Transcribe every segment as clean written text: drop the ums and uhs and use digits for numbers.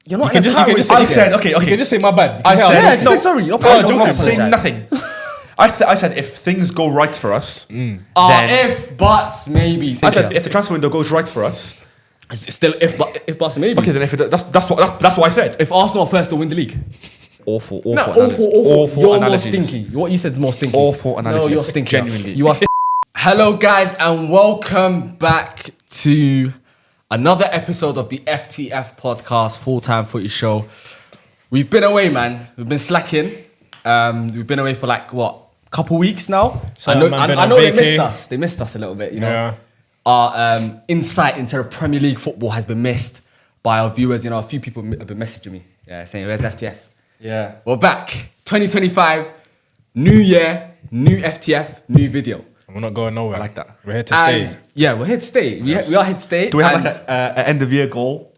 You're not You can just say, okay. You can just say my bad. I said, say sorry. No, I'm saying nothing. I said if things go right for us, then if buts maybe. I said if the transfer window goes right for us, It's still if buts maybe. okay, then if it, that's what I said. If Arsenal are first to win the league. Awful Awful. You're analogies. more stinky. What you said is more stinky. Awful analogies. No, you're stinky. Genuinely. You are. Hello, guys, and welcome back to another episode of the FTF podcast, Full Time Footy Show. We've been away, man. We've been slacking. We've been away for like what, couple weeks now. So I know they missed us. They missed us a little bit, you know. Yeah. Our insight into the Premier League football has been missed by our viewers. You know, a few people have been messaging me, saying, "Where's FTF?" Yeah. We're back. 2025, new year, new FTF, new video. We're not going nowhere. I like that. We're here to stay. Yeah, we're here to stay. We are here to stay. Do we have like an end of year goal?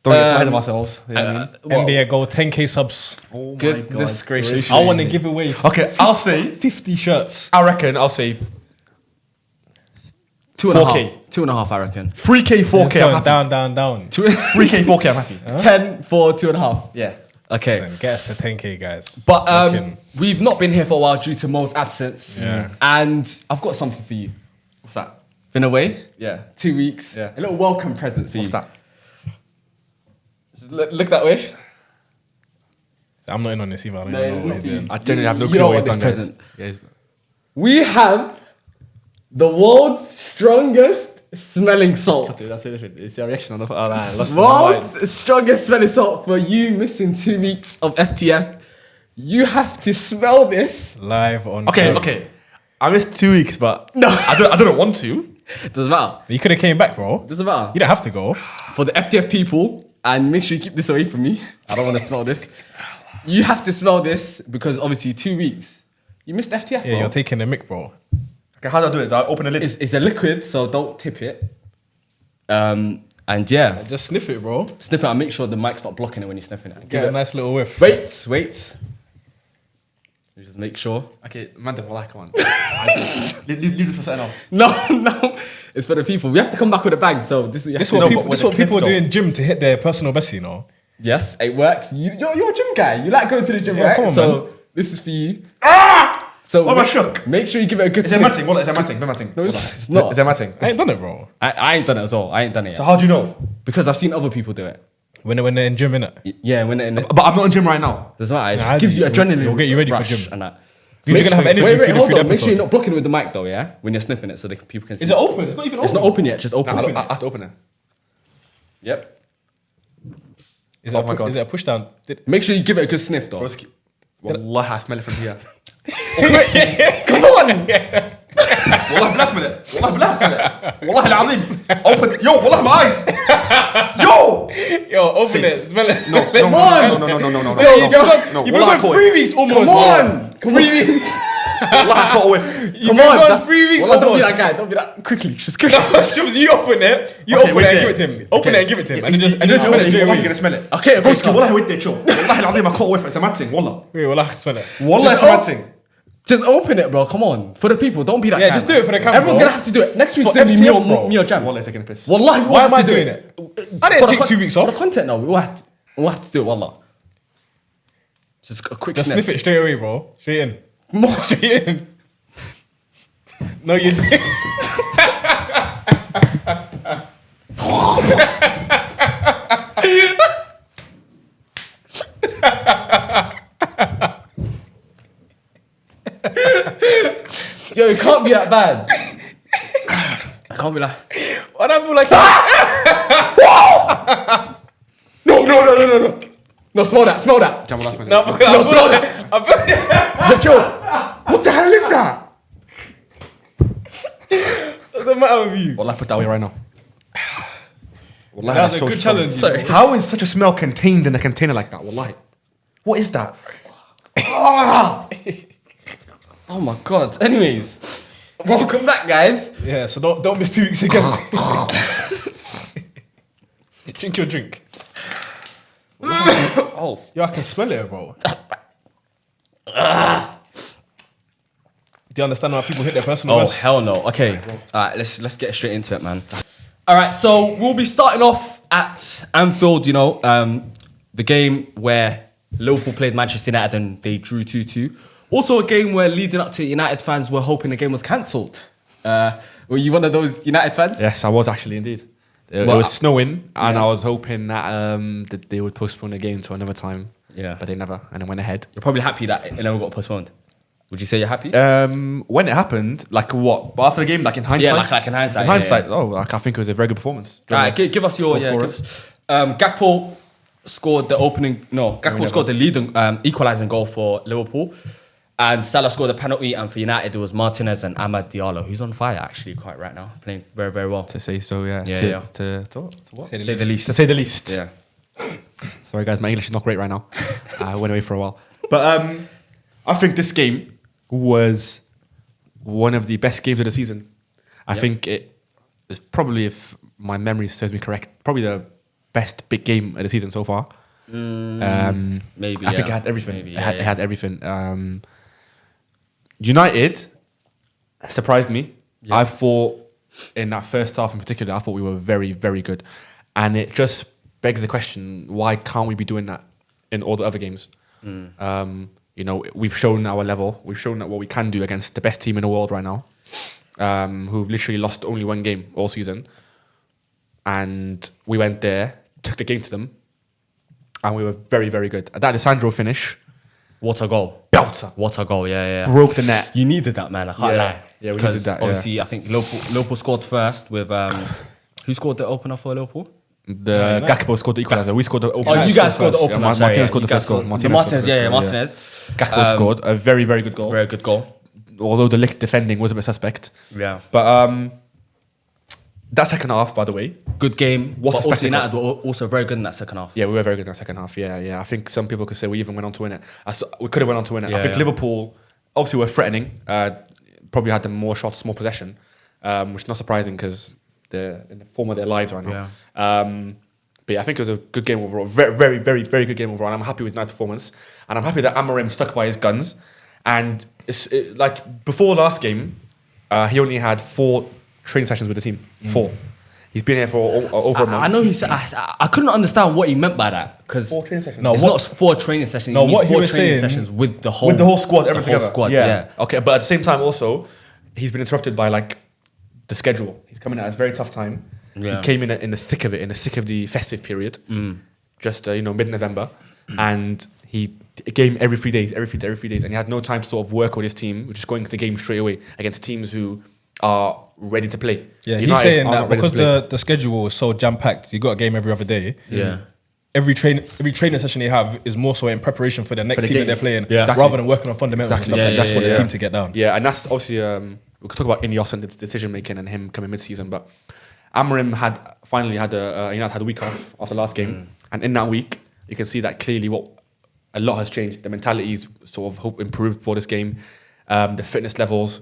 Don't get too ahead of ourselves. You know what I mean? NBA goal, 10k subs. Oh my Goodness God. gracious. I want to give away. Okay, I'll say 50 shirts. I reckon I'll say 2.5. 2.5, I reckon. 3k, 4k. I'm happy. Down. 3k, 4k. I'm happy. 10 for 2.5. Yeah. Okay. Listen, get us to 10k, guys. But Looking. we've not been here for a while due to Mo's absence. Yeah. And I've got something for you. What's that? Been away? Yeah. 2 weeks. Yeah. A little welcome present for What's you. that? Just look that way. I'm not in on this either. I don't No, even it's know not what for you're you. doing. I genuinely have no You clue don't what want he's done, this guys. present. We have the world's strongest smelling salt. That's it. It's your reaction. Oh, World's strongest smelling salt for you missing 2 weeks of FTF. You have to smell this. Live on. Okay. I missed 2 weeks, but No. I don't want to. Doesn't matter. You could have came back, bro. Doesn't matter. You don't have to go. For the FTF people, and make sure you keep this away from me. I don't want to smell this. You have to smell this because obviously 2 weeks. You missed FTF, bro. Yeah, you're taking the mic, bro. Okay, how do I do it? Do I open the lid? It's a liquid, so don't tip it. And yeah, Just sniff it, bro. sniff it and make sure the mic's not blocking it when you're sniffing it. Get a nice little whiff. Wait. You just make sure. Okay, man, well, come on. leave this for something else. No, it's for the people. We have to come back with a bang. So this is This what is what people are doing gym to hit their personal best, you know. Yes, it works. You're a gym guy. You like going to the gym, Yeah, right? come on, so this is for you. So Why am I shook? Make sure you give it a good Is it sniff. matting? What is it matting? No, it's not. Is it matting? I ain't done it, bro. I ain't done it as well. I ain't done it yet. So how do you know? Because I've seen other people do it. When they're in gym, innit? Yeah, when it But I'm not in gym right now. doesn't matter. It Nah, just gives you adrenaline. it'll get you ready for rush gym. And that. You're gonna have energy Wait, through hold the on. Make sure episode. you're not blocking it with the mic though, yeah? When you're sniffing it so the people can see. Is it open? It's not even open. It's not open yet. Just open. I have to open it. Yep. Is Oh it my God. Is it a push down? Make sure you give it a good sniff though. Broski. Wallah, I smell it from here. Come on. Wallah, blast smell it. Wallah, al-azim. Open it. Yo, wallah, my eyes. Yo. Yo, open Safe. it. Smell it. No. There you go. You've Wallah, I been caught 3 it. weeks almost. Come on. 3 weeks. Wallah, I caught a whiff. You've Come been on. gone that's- 3 weeks Wallah, don't be almost. that guy. Don't be that. Quickly. Just quickly. Shubs, you open it. You Okay, open wait it and there. give it to him. Open it and give it to him. And then just You smell it straight Wallah, away. you're gonna smell it. Okay, Broski, bro. wallah, wait there, chill. Wallah, al-azim, I caught a whiff. It's a matting. Wallah. Wait, well, I can smell it. Wallah, it's a matting. Just open it, bro. Come on. For the people. Don't be that Yeah, guy. just man. do it for the camera, Everyone's bro. gonna have to do it. Next week, For it's gonna be FTF, bro. me or Jam. Wallah, it's taking a piss. Wallahi, we Why have am I to do doing it? I didn't For the take 2 weeks For off. the content now, we'll have to do it, wallah. Just a quick Just sniff. sniff it straight away, bro. Straight in. More. Straight in. No, you didn't. Yo, it can't be that bad. It can't be like. Why do I feel like No. No, smell that. Jam, wallah, smell it. No, because No, I smell feel that. I feel Yo, Joe, what the hell is that? What's the matter with you? Wallah, put that away right now. Wallah, That was that's a so good strong. challenge. Sorry. How is such a smell contained in a container like that? Wallahi. What is that? Oh my god. Anyways, welcome back, guys. Yeah, so don't miss 2 weeks again. Drink your drink. Oh, Yo, I can smell it, bro. Do you understand why people hit their personal oh best? hell no. Okay, all right. Let's get straight into it, man. All right, so we'll be starting off at Anfield, you know, the game where Liverpool played Manchester United and they drew 2-2. Also a game where leading up to United fans were hoping the game was cancelled. Were you one of those United fans? Yes, I was actually indeed. It was snowing, and I was hoping that they would postpone the game to another time. Yeah. But they never, and it went ahead. You're probably happy that it never got postponed. Would you say you're happy? When it happened, like what? But after the game, like in hindsight? Yeah, like in hindsight. In hindsight, I think it was a very good performance. All right, give us your... Gakpo scored the opening... No, Gakpo scored the leading equalising goal for Liverpool. And Salah scored a penalty, and for United, it was Martinez and Amad Diallo, who's on fire actually quite right now, playing very, very well. To say so, yeah. To what? Say the least. To say the least. Yeah. Sorry, guys, my English is not great right now. I went away for a while. But I think this game was one of the best games of the season. I think it is probably, if my memory serves me correct, probably the best big game of the season so far. Maybe, I think it had everything. Maybe, it had everything. United surprised me. Yeah. I thought in that first half in particular, I thought we were very, very good. And it just begs the question, why can't we be doing that in all the other games? You know, we've shown our level. We've shown that what we can do against the best team in the world right now, who've literally lost only one game all season. And we went there, took the game to them, and we were very, very good. That Alessandro finish, What a goal. belter, What a goal, yeah. broke the net. You needed that, man. I can't lie. Yeah, we Because needed that, obviously, I think Liverpool scored first with... who scored the opener for Liverpool? The Gakpo scored the equaliser. We scored the opener. Oh, you guys scored the first. opener. Yeah, Martinez scored the first goal. Martinez. Gakpo scored a very, very good goal. Very good goal. Although the lick defending was a bit suspect. Yeah. But that second half, by the way, Good game. What a But also spectacle. United were also very good in that second half. yeah, we were very good in the second half. Yeah. I think some people could say we even went on to win it. We could have went on to win it. Yeah, I think yeah. Liverpool obviously were threatening. Probably had the more shots, more possession, which is not surprising because they're in the form of their lives right now. But yeah, I think it was a good game overall. Very, very, very, very good game overall. And I'm happy with United's performance. And I'm happy that Amorim stuck by his guns. And like before last game, he only had 4 training sessions with the team. 4. He's been here for over a month. I know he said... I couldn't understand what he meant by that. Because 4 training sessions. it's not 4 training sessions. No, He means what he 4 was training saying- sessions with the whole... With the whole squad, everyone the whole together. squad, yeah. Okay, but at the same time also, he's been interrupted by like the schedule. He's coming at a very tough time. Yeah. He came in the thick of it, in the thick of the festive period, just mid-November, and he game every 3 days, every 3 days, and he had no time to sort of work with his team, which is going into games straight away against teams who are ready to play. Yeah, he's United saying are that not ready to because play. the schedule is so jam packed, you got a game every other day. Yeah. Every training session they have is more so in preparation for the next the team game. that they're playing, Yeah. Exactly. rather than working on fundamentals Exactly. and stuff. Yeah, That's what yeah, the yeah. team to get down. Yeah, and that's obviously we could talk about Ineos and the decision making and him coming mid-season, but Amorim finally had a week off after last game, and in that week you can see that clearly a lot has changed. The mentality's sort of improved for this game, the fitness levels.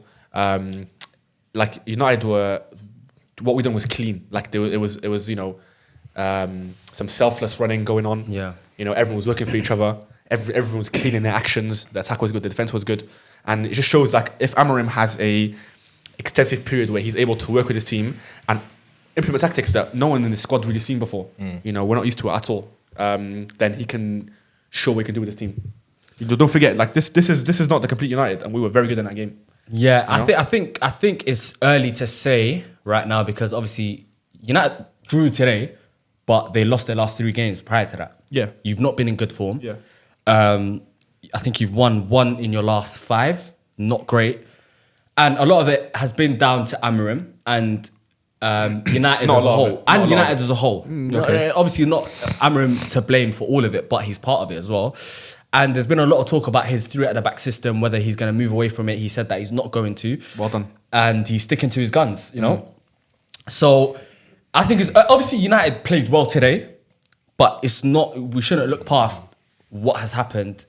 Like United what we done was clean. Like it was some selfless running going on. Yeah. Everyone was working for each other. Everyone was clean in their actions. The attack was good. The defense was good, and it just shows like if Amorim has a extensive period where he's able to work with his team and implement tactics that no one in the squad really seen before. We're not used to it at all. Then he can show what he can do with his team. Don't forget, like this is not the complete United, and we were very good in that game. Yeah, I think it's early to say right now because obviously United drew today, but they lost their last 3 games prior to that. Yeah. You've not been in good form. Yeah. I think you've won 1 in your last 5. Not great. And a lot of it has been down to Amorim and United Not as a a lot of whole. it. Not And a lot United of it. as a whole. okay. Obviously not Amorim to blame for all of it, but he's part of it as well. And there's been a lot of talk about his 3 at the back system, whether he's going to move away from it. He said that he's not going to. Well done. And he's sticking to his guns, So I think it's obviously United played well today, but it's not. We shouldn't look past what has happened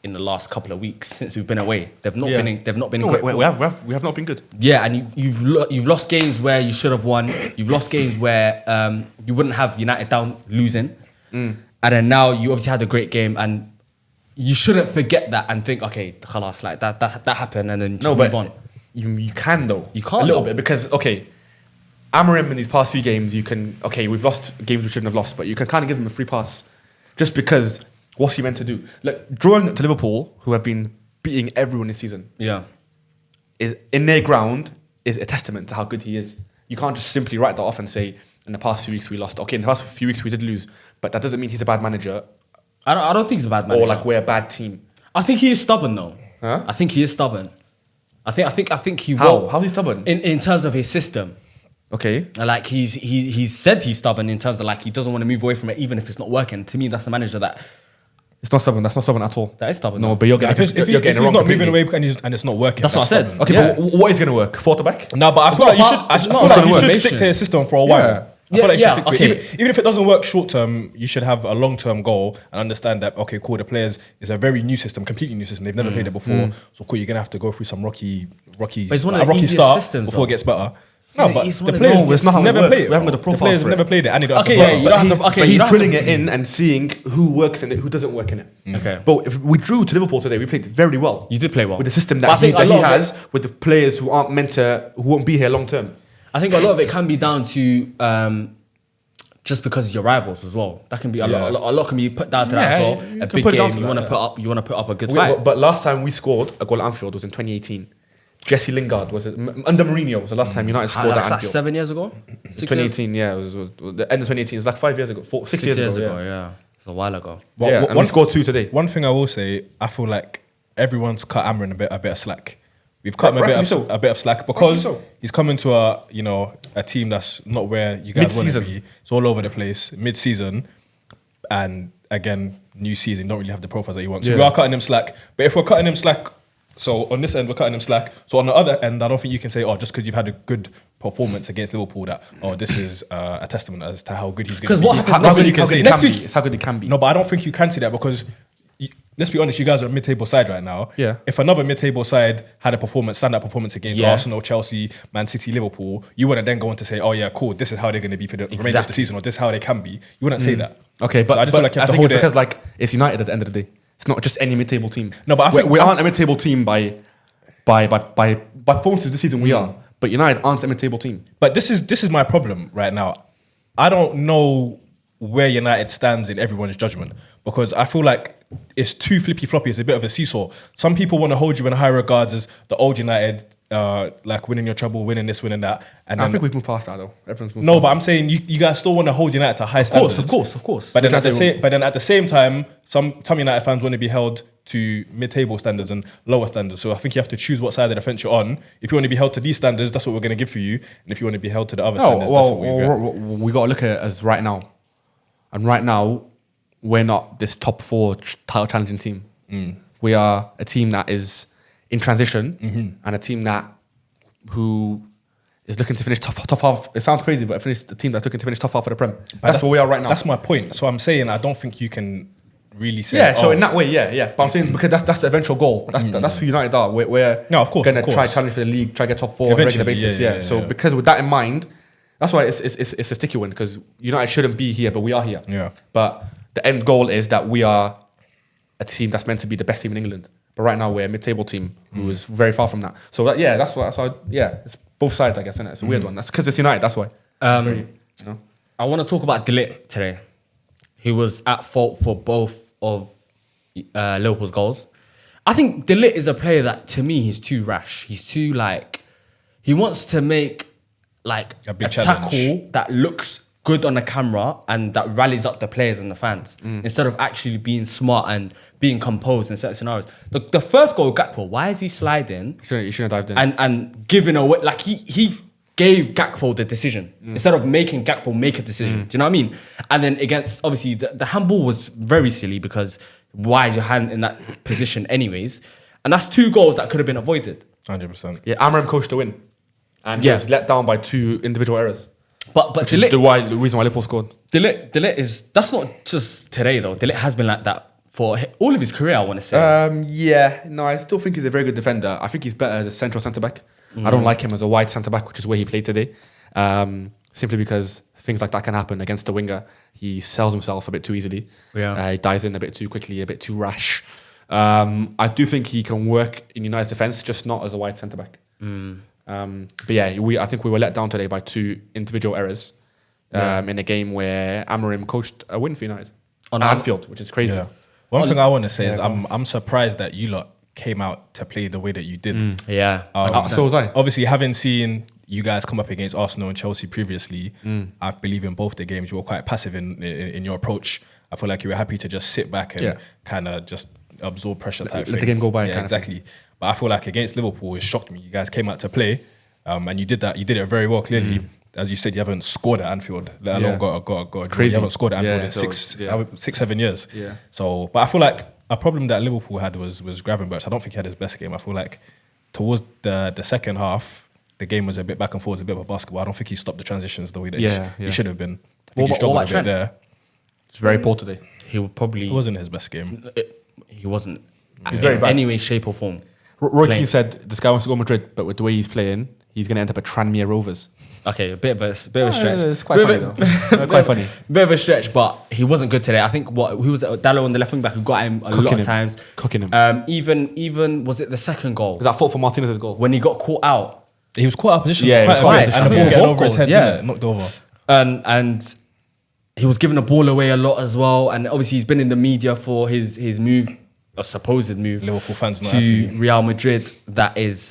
in the last couple of weeks since we've been away. They've not been. They've not been. in great we form. have not been good. Yeah, and you've lost games where you should have won. You've lost games where you wouldn't have United down losing, and then now you obviously had a great game and. You shouldn't forget that and think, okay, khalas, like that happened, and then move on. You can though. You can't, a little though. bit because Amorim in these past few games, we've lost games we shouldn't have lost, but you can kind of give him a free pass just because what's he meant to do? Like, drawing to Liverpool, who have been beating everyone this season, is in their ground is a testament to how good he is. You can't just simply write that off and say, in the past few weeks we lost. Okay, in the past few weeks we did lose, but that doesn't mean he's a bad manager. I don't think he's a bad manager. Or like we're a bad team. I think he is stubborn though. Huh? I think he is stubborn. I think he How? will. How's he stubborn? In terms of his system. Okay. Like he's said he's stubborn in terms of like he doesn't want to move away from it even if it's not working. To me, that's a manager that It's not stubborn. That's not stubborn at all. that is stubborn. No, though. but you're Yeah, getting, if you're getting he's it wrong not moving completely. away and it's not working, That's what I said. stubborn. Okay, Yeah. but what is going to work? Quarter back? No, but I feel like you should. I feel not like about you should motivation. stick to your system for a while. Yeah. I feel like you Yeah, should stick to okay. it. Even if it doesn't work short term, you should have a long term goal and understand that okay, cool. The players is a very new system, completely new system. They've never played it before, so cool. You're gonna have to go through some rocky it's one of the rocky easiest start systems, before it though. gets better. No, but it's the one of the players easiest- No, it's not how it never works. played it. We haven't got the The profile players for have it. never played it, and they don't have Okay, the yeah, profile. you don't have to. Okay, But you he's don't have drilling to- it in and seeing who works in it, who doesn't work in it. Okay. But if we drew to Liverpool today, we played very well. You did play well With the system But I that he think a lot of has, it- with the players who aren't who won't be here long term. I think a lot of it can be down to just because it's your rivals as well. That can be a lot can be put down to that as Yeah, well. you A can big put it down game, to you that, want to yeah. put up a good fight. But last time we scored a goal at Anfield was in 2018. Jesse Lingard was it under Mourinho was the last time United scored at That's like Anfield. 7 years ago. 6 years? 2018, yeah, it was the end of 2018. It was like 5 years ago, 6 years ago. Yeah, it's a while ago. Well, Yeah, and we scored 2 today. One thing I will say, I feel like everyone's cut Amrin a bit of slack. We've cut him Rightfully a bit of slack because so. he's coming to a team that's not where you guys want to Mid-season. be. It's all over the place, mid-season, and again, new season. You don't really have the profiles that you want. So Yeah. we are cutting him slack. But if we're cutting him slack, so on this end we're cutting him slack. So on the other end, I don't think you can say, oh, just because you've had a good performance against Liverpool, that this is a testament as to how good he's going to 'Cause be. what happens How next good week- you can How say good that. it can be. It's how good it can be. No, but I don't think you can see that because let's be honest, you guys are a mid-table side right now. Yeah. If another mid-table side had a standout performance against Yeah. Arsenal, Chelsea, Man City, Liverpool, you wouldn't then go on to say, oh yeah, cool, this is how they're going to be for the remainder of the Exactly. season, or this is how they can be. You wouldn't say that. Okay, but So I just feel like you have to think hold it's it. because like it's United at the end of the day. It's not just any mid-table team. No, but I think- we aren't a mid-table team by performances this season. We are, but United aren't a mid-table team. But this is my problem right now. I don't know where United stands in everyone's judgment because I feel like it's too flippy-floppy. It's a bit of a seesaw. Some people want to hold you in high regards as the old United, like winning your trouble, winning this, winning that. And I then, think we've moved past that though. Everyone's moved no, past but I'm saying you guys still want to hold United to high standards. Of course. But then, Which at the same time, some United fans want to be held to mid-table standards and lower standards. So I think you have to choose what side of the fence you're on. If you want to be held to these standards, that's what we're going to give for you. And if you want to be held to the other No, standards, that's what we get. we got to look at it as right now, and right now we're not this top 4 title challenging team. We are a team that is in transition and a team who is looking to finish top half. It sounds crazy, but the team that's looking to finish top half of the Prem. That's where we are right now. That's my point. So I'm saying I don't think you can really say. Yeah, so oh, in that way, yeah. But I'm saying because that's the eventual goal. That's who United are. We're No, of course, gonna of course. try challenge for the league, try get top 4 on a regular Eventually, basis. yeah. So because with that in mind, that's why it's a sticky one because United shouldn't be here, but we are here. Yeah. But the end goal is that we are a team that's meant to be the best team in England. But right now we're a mid-table team who is very far from that. So that's why. Yeah, it's both sides, I guess, isn't it? It's a weird one. That's because it's United. That's why. You know? I want to talk about De Ligt today, who was at fault for both of Liverpool's goals. I think De Ligt is a player that, to me, he's too rash. He's too he wants to make A big tackle challenge. that looks good on the camera and that rallies up the players and the fans instead of actually being smart and being composed in certain scenarios. The first goal, Gakpo, why is he sliding? You shouldn't have dived in. And giving away, like he gave Gakpo the decision instead of making Gakpo make a decision. Do you know what I mean? And then against, obviously, the handball was very silly because why is your hand in that position anyways? And that's 2 goals that could have been avoided. 100%. Yeah, Amram coached the win, and he Yeah. was let down by 2 individual errors. But Which De is Ligt, the reason why Liverpool scored. De Ligt is, that's not just today though. De Ligt has been like that for all of his career, I want to say. I still think he's a very good defender. I think he's better as a central centre back. I don't like him as a wide centre back, which is where he played today. Simply because things like that can happen against the winger. He sells himself a bit too easily. Yeah. He dives in a bit too quickly, a bit too rash. I do think he can work in United's defence, just not as a wide centre back. But yeah, I think we were let down today by 2 individual errors in a game where Amorim coached a win for United on Anfield, which is crazy. Yeah. One thing I want to say is I'm surprised that you lot came out to play the way that you did. Yeah. So was I. Obviously, having seen you guys come up against Arsenal and Chelsea previously, I believe in both the games you were quite passive in your approach. I feel like you were happy to just sit back and kind of just absorb pressure type thing. Let the game go by. Yeah, exactly. But I feel like against Liverpool, it shocked me. You guys came out to play, and you did that. You did it very well. Clearly, as you said, you haven't scored at Anfield. Let alone got a crazy. You haven't scored at Anfield in 6-7 years. Yeah. So, but I feel like a problem that Liverpool had was Gravenberch. I don't think he had his best game. I feel like towards the second half, the game was a bit back and forth, a bit of a basketball. I don't think he stopped the transitions the way that he should have been. I think he struggled a bit there. It's very poor today. He would probably... It wasn't his best game. He wasn't. He's very bad. Any way, shape or form. Roy Keane said this guy wants to go to Madrid, but with the way he's playing, he's going to end up at Tranmere Rovers. Okay, a bit of a stretch. It's quite funny though. Quite funny. Bit of a stretch, but he wasn't good today. I think who was it? Dallo on the left wing back who got him a lot of times. Cooking him. Even was it the second goal? Was that fault for Martinez's goal? When he got caught out. He was caught out of position. Yeah, he was quite a caught bit, out and of the ball position. getting Both over his goals, head, knocked over. And he was giving the ball away a lot as well. And obviously he's been in the media for his move, a supposed move, Liverpool fans not to happy. Real Madrid that is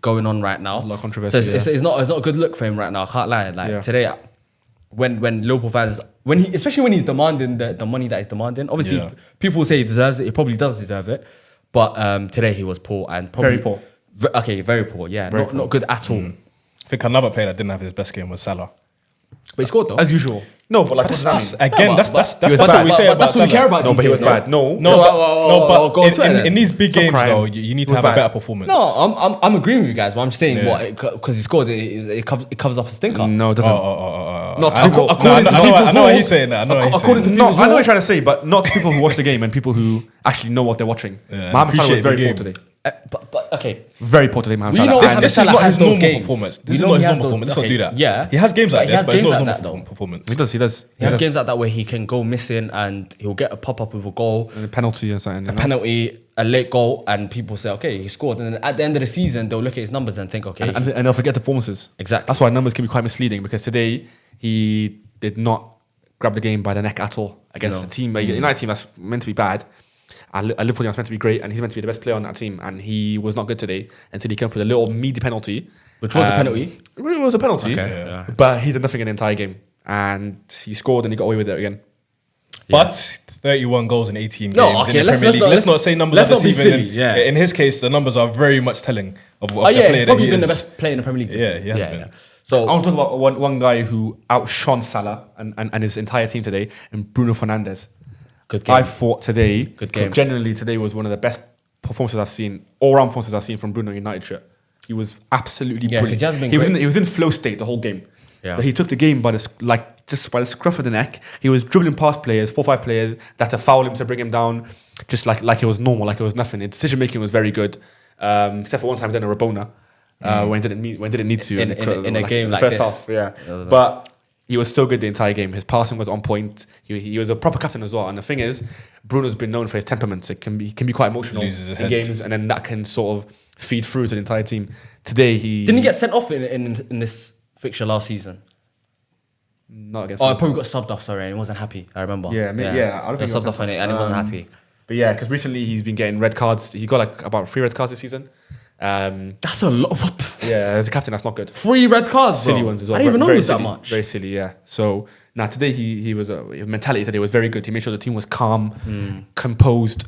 going on right now. A lot of controversy. So it's not a good look for him right now. I can't lie. Like today, when Liverpool fans, especially when he's demanding the money that he's demanding, obviously people will say he deserves it. He probably does deserve it, but today he was poor and probably Very poor. Very poor. Yeah, not good at all. I think another player that didn't have his best game was Salah. But he scored though. As usual. No, but like, That's what's that mean? again. That's what we say But about that's what we Salah. care about. No, these but he was days, bad. No. But go on Twitter then. in these big Stop games crying. though, you need to was have a bad. better performance. No, I'm agreeing with you guys, but I'm just saying Yeah. because he scored, it covers up a stinker. No, it doesn't. Not I according to know people why who- he's saying that. according to No, people I know what you're trying to say, but not to people who watch the game and people who actually know what they're watching. Yeah, Mohamed Salah was appreciate very the poor game. today. But okay, Very poor today, Mohamed We know Salah. this And is This is Salah not has his those normal games. performance. We This is know not he his has normal those- performance. Let's not do that. yeah. He has games like He this, has but it's games not his like that, normal though. performance. He does. he has games like that where he can go missing and he'll get a pop up with a goal, A penalty or something. You know? penalty, a late goal, and people say, okay, he scored. And then at the end of the season, they'll look at his numbers and think, okay, And they'll forget the performances. Exactly. That's why numbers can be quite misleading because today he did not grab the game by the neck at all against a team, a United team that's meant to be bad. And a Liverpool team that's meant to be great, and he's meant to be the best player on that team, and he was not good today until he came up with a little meaty penalty. which was a penalty. It was a penalty, Okay, yeah. but he did nothing in the entire game. And he scored and he got away with it again. But 31 goals in 18 No, games okay, in the let's- Premier League. let's not- Let's not say numbers let's are not be deceiving. silly, yeah. In his case, the numbers are very much telling of the Oh yeah, player he's that probably he been is. the best player in the Premier League. This Yeah, year. he has been. So I want to talk about one guy who outshone Salah and his entire team today, and Bruno Fernandes. good game. I thought today, Good games. generally today was one of the best performances I've seen, all-round performances I've seen from Bruno United shirt. He was absolutely Yeah, 'cause brilliant. he has been was great. he was in flow state the whole game. Yeah. But he took the game by just by the scruff of the neck. He was dribbling past players, 4-5 players, that to foul him to bring him down, just like it was normal, like it was nothing. His decision making was very good, except for one time he did a Rabona when he didn't need to In a game the like first this. half. Yeah, but he was so good the entire game. His passing was on point. He was a proper captain as well. And the thing is, Bruno's been known for his temperament. It can be quite emotional Loses his in head. games, and then that can sort of feed through to the entire team. Today didn't he get sent off in this fixture last season? not against. Oh, I Liverpool. probably got subbed off. Sorry, and he wasn't happy. I remember. Yeah, I don't think Got he subbed was off on it, and he wasn't happy. But yeah, because recently he's been getting red cards. He got like about 3 red cards this season. That's a lot. What? Yeah, as a captain, that's not good. 3 red cards, bro. Silly ones as well. I didn't even know it Very was that silly, much. Very silly, yeah. So now today his mentality today was very good. He made sure the team was calm, composed,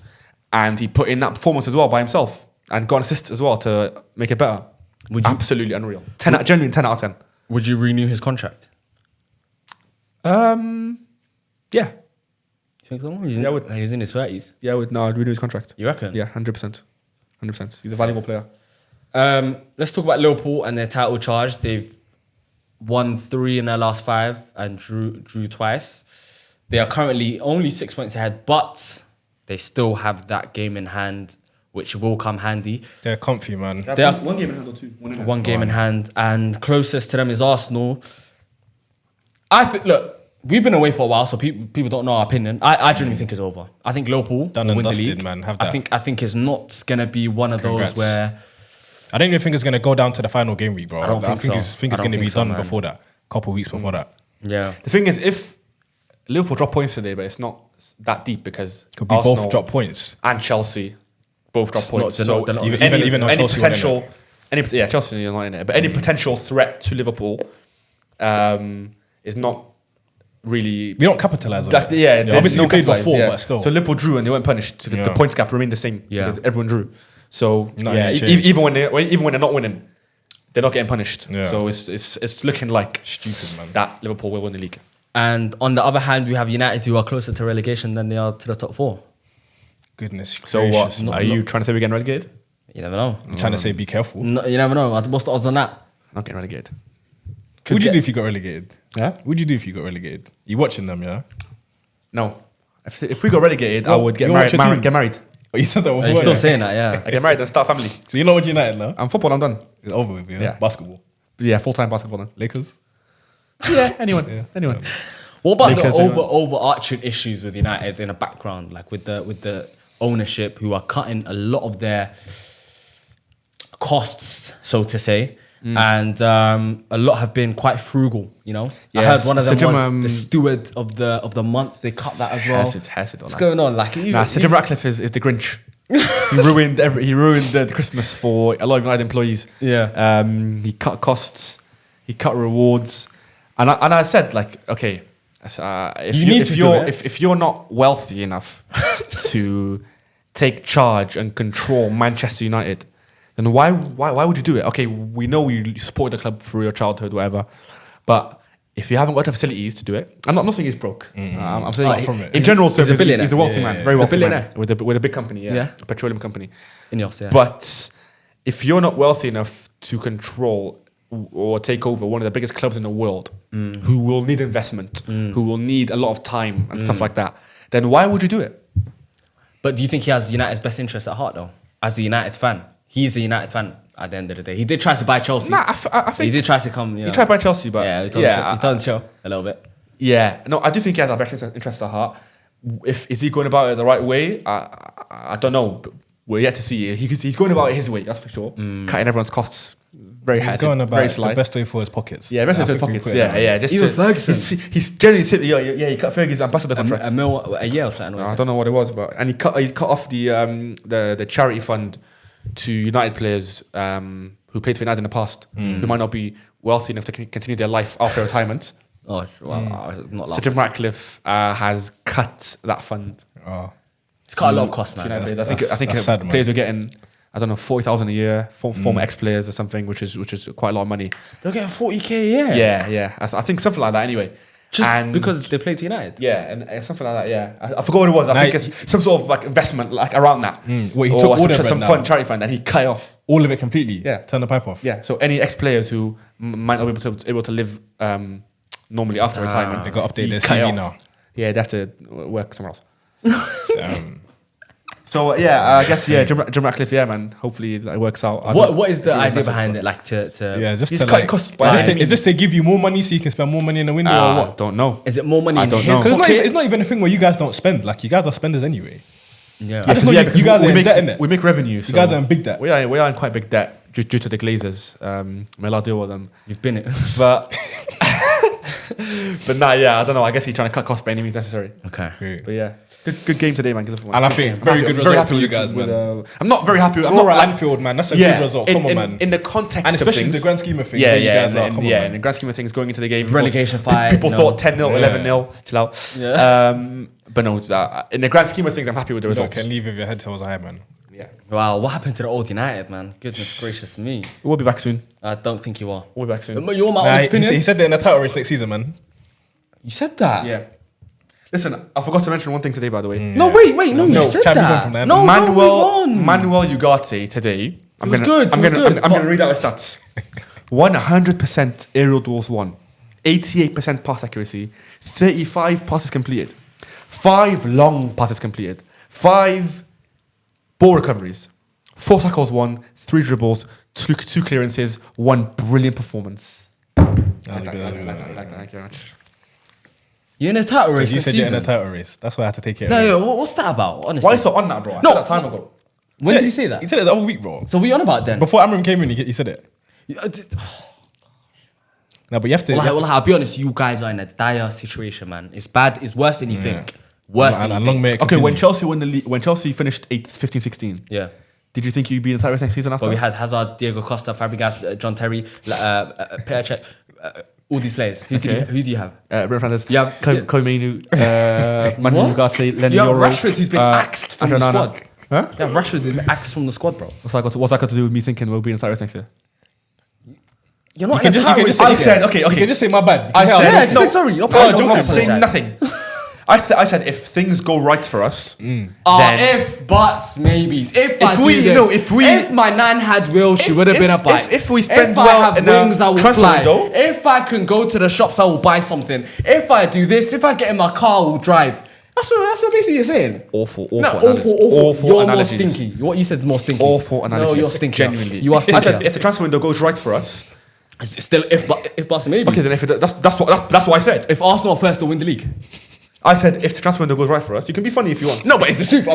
and he put in that performance as well by himself and got an assist as well to make it better. Absolutely unreal. Genuine 10 out of 10. Would you renew his contract? Yeah. You think so? He's in his 30s. Yeah, I'd renew his contract. You reckon? Yeah, 100%. 100%. He's a valuable player. Let's talk about Liverpool and their title charge. They've won 3 in their last 5 and drew twice. They are currently only 6 points ahead, but they still have that game in hand, which will come handy. They're comfy, man. They are one game in hand or two. one game in hand, and closest to them is Arsenal. I think. Look, we've been away for a while, so people don't know our opinion. I genuinely think it's over. I think Liverpool Done will and win the dusted, league. man. Have I that. think it's not gonna be one of Congrats. those where I don't even think it's going to go down to the final game week, bro. I don't think so. I think it's I going to don't be think so, done man. before that. Couple weeks before that. Yeah. The thing is, if Liverpool drop points today, but it's not that deep because Could be Arsenal both drop points. and Chelsea both drop It's points. not- they're not- Even though any Chelsea won, potential, Chelsea are not in it, but any potential threat to Liverpool is not really. We don't capitalise on That, it. no Obviously, we played capitalised, before, but still. So Liverpool drew and they weren't punished. The Yeah. points gap remained the same. Yeah. because everyone drew. So Nothing yeah, changed. even when they're not winning, they're not getting punished. Yeah. So it's looking like Stupid, man. that Liverpool will win the league. And on the other hand, we have United who are closer to relegation than they are to the top 4. Goodness So gracious, what? man. Are you trying to say we're getting relegated? You never know. I'm trying to say be careful. No, you never know. What's the odds on that? Not getting relegated. What would you do if you got relegated? Yeah. What would you do if you got relegated? You watching them, yeah? No. If we got relegated, I Well, would get you married. watch your team. Get married. Oh, you said that Are before. you still yeah? saying that? Yeah. I get married and start a family. So you know what United now? I'm football. I'm done. It's over with, yeah? Yeah. Basketball. Yeah, full-time basketball then. Lakers? Yeah, anyone. Anyone. What about Lakers, the anyone? overarching issues with United in the background, like with the ownership who are cutting a lot of their costs, so to say, and a lot have been quite frugal. You know, I Yeah, heard one of them Jim, was the steward of the month. They cut that as well. Hesitant on What's that. going on? Like, Nah, Sir Jim Ratcliffe is the Grinch. he ruined the Christmas for a lot of United employees. Yeah. He cut costs, he cut rewards, and I said like, okay, if you're not wealthy enough to take charge and control Manchester United, then why would you do it? Okay, we know you support the club through your childhood, whatever, but if you haven't got the facilities to do it, I'm not saying he's broke. I'm saying Apart from it. in general He's a terms, billionaire. he's a wealthy Yeah, man, yeah, very he's a wealthy man billionaire. with a big company, Yeah. a petroleum company. Ineos, yeah. But if you're not wealthy enough to control or take over one of the biggest clubs in the world, who will need investment, who will need a lot of time and stuff like that, then why would you do it? But do you think he has United's best interest at heart, though? As a United fan, he's a United fan. At the end of the day, he did try to buy Chelsea. Nah, I think He did try to come. You know. he tried by Chelsea, but Yeah, he told him chill a little bit. Yeah, no, I do think he has our best interest at heart. Is he going about it the right way? I don't know. But we're yet to see. He's going about it his way, that's for sure. Cutting everyone's costs, very He's hard, going very about sly. the best way for his pockets. Yeah, rest I of his think we pockets. put it Yeah, that way. yeah. Just Even to- Ferguson. He's generally said, yeah. He cut Ferguson's ambassador contract. A year or something. I don't know what it was, but and he cut off the charity fund to United players who played for United in the past, who might not be wealthy enough to continue their life after retirement. Oh, well, not Sir laughing. Jim Ratcliffe has cut that fund. Oh. It's got a lot of costs, to man. United players. That's- I think that's sad, man. players were getting, I don't know, 40,000 a year, former ex-players or something, which is quite a lot of money. They're getting 40k a year. Yeah. I think something like that anyway. Just And- because they played to United. Yeah, and something like that. Yeah, I forgot what it was. I Now think it's some sort of like investment, like around that. Well, he Or took all the some bread fund, now. charity fund, and he cut it off. All of it completely. Yeah. Turn the pipe off. Yeah, so any ex-players who might not be able to live normally after retirement, They got to update he their cut it CV off. now. Yeah, they have to work somewhere else. Damn. So I guess Jim Ratcliffe, yeah, man. Hopefully that works out. What is the really idea message, behind bro. it? Like to Yeah, just He's to cutting like, costs by is any this means. to give you more money so you can spend more money in the window or what? Don't know. is it more money I in don't his know. Because pocket? it's not even a thing where you guys don't spend. Like, you guys are spenders anyway. Yeah. I just know you guys are in make, debt, innit? we make revenue. So You guys are in big debt. we are in quite big debt due to the Glazers. May Allah deal with them. You've been it. But but nah, yeah, I don't know. I guess he's trying to cut costs by any means necessary. Okay. But yeah, good game today, man. Good And I think very good result for you guys, man. I'm not very happy. I'm Draw not at like, Anfield, man. That's a yeah, good result. Come on, man. In the context And especially of in things, the grand scheme of things. yeah, where you yeah, guys are. Come on, yeah. In man. the grand scheme of things, going into the game, Relegation fight, People no. thought 10-0, Yeah. 11-0. Chill out. Yeah. But no, in the grand scheme of things, I'm happy with the You results. can leave with your head toes high, man. Yeah, Wow, what happened to the old United, man? Goodness gracious me. we'll be back soon. I don't think you are. We'll be back soon. But you want my Nah, own he opinion? said that in the title race next season, man. You said that? Yeah. Listen, I forgot to mention one thing today, by the way. No, wait, no, you said can't move on that. from that. No, move on. Manuel Ugarte today. I'm was good, I'm it was gonna, good, I'm gonna but- read out his stats. 100% aerial duels won, 88% pass accuracy, 35 passes completed, 5 long passes completed, 5 ball recoveries, 4 tackles won, 3 dribbles, 2 clearances, 1 brilliant performance. Like that, thank you very much. You're in a title race You this said you're in season. a title race. That's why I had to take it. No, away. yeah, what's that about, honestly? Why are you so on that, bro? I No, said that time ago. When did he say that? He said it the other week, bro. So what are you on about then? Before Amram came in, he said it. No, but you have to. Well, I'll be honest, you guys are in a dire situation, man. It's bad. It's worse than you think. Worse than you think. may it Okay, when continue. Chelsea won the league, when Chelsea finished 8th, 15, 16, Yeah. did you think you'd be in the title race next season after? But we had Hazard, Diego Costa, Fabregas, John Terry, Petr Cech, all these players. Who do you have? Bruno Fernandes. You have- Kobe Mainu, Manu What? Ugarte, Lenny You have Yoro. Rashford who's been axed from the Andrew squad. Nana. Huh? You have Rashford who's been axed from the squad, bro. What's that got to do with me thinking we'll be in the title race next year? You're not You can just say I said, okay. You can just say my bad. I said, Yeah, just say sorry. You're not No, apologise. don't say nothing. I said if things go right for us, then If buts, maybes. If my nan had will, she would have been a bike. if we spend if well I have in the wings, I will transfer fly. window. If I can go to the shops, I will buy something. If I do this, if I get in my car, I will drive. That's what basically you're saying. Awful No, analogies. awful. You're analogies. more stinky. What you said is more stinky. Awful analogies. No, you're stinky. Genuinely. You are I said stinky. if the transfer window goes right for us, It's still if buts and maybe. okay, then that's what I said. If Arsenal are first to win the league. I said if the transfer window goes right for us, you can be funny if you want. No, but it's the truth.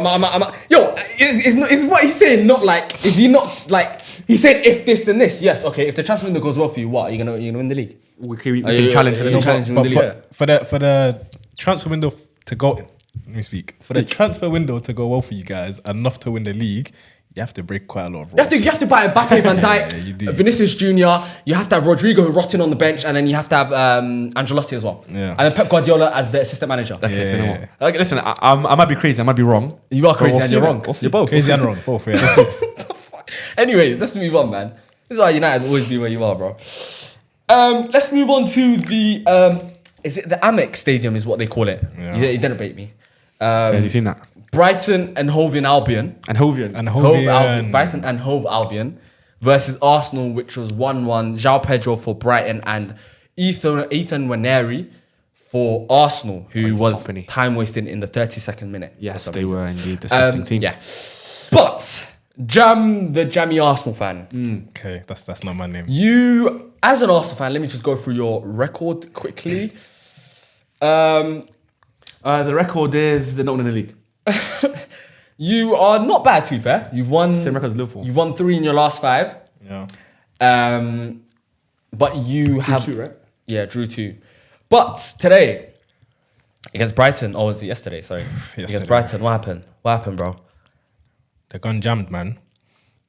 Yo, is what he's saying not like? Is he not like? He said if this and this. Yes, okay. If the transfer window goes well for you, what are you gonna win the league? We can you- challenge for are the you challenge- top. But for the transfer window to go, let me speak. For the transfer window to go well for you guys, enough to win the league, you have to break quite a lot of rules. You have to buy Mbappe, Van Dijk, you do. Vinicius Junior. You have to have Rodrigo rotting on the bench, and then you have to have Ancelotti as well. Yeah. And then Pep Guardiola as the assistant manager. Okay, so no Yeah. more. Like, listen, I might be crazy, I might be wrong. You are But crazy we'll and see, you're man. wrong. We'll see. You're both. Crazy and wrong, both. Yeah. Anyways, let's move on, man. This is why United will always be where you are, bro. Let's move on to the is it the Amex Stadium? Is what they call it. Yeah. You didn't bait me. Have you seen that? Brighton and Hove Albion. And Hovian. And Hove Albion. Albion. Brighton and Hove Albion versus Arsenal, which was 1-1. João Pedro for Brighton and Ethan Nwaneri for Arsenal, who was company. time wasting in the 32nd minute. Yes, for some they reason. were indeed disgusting team. Yeah. But the jammy Arsenal fan. Okay, that's not my name. You, as an Arsenal fan, let me just go through your record quickly. The record is they're not winning the league. You are not bad, to be fair. You've won. Same record as Liverpool. You've won 3 in your last 5. Yeah. But you have 2, right? Yeah, drew 2. But today against Brighton, or was it yesterday? Sorry, against Yesterday. Brighton. What happened? What happened, bro? The gun jammed, man.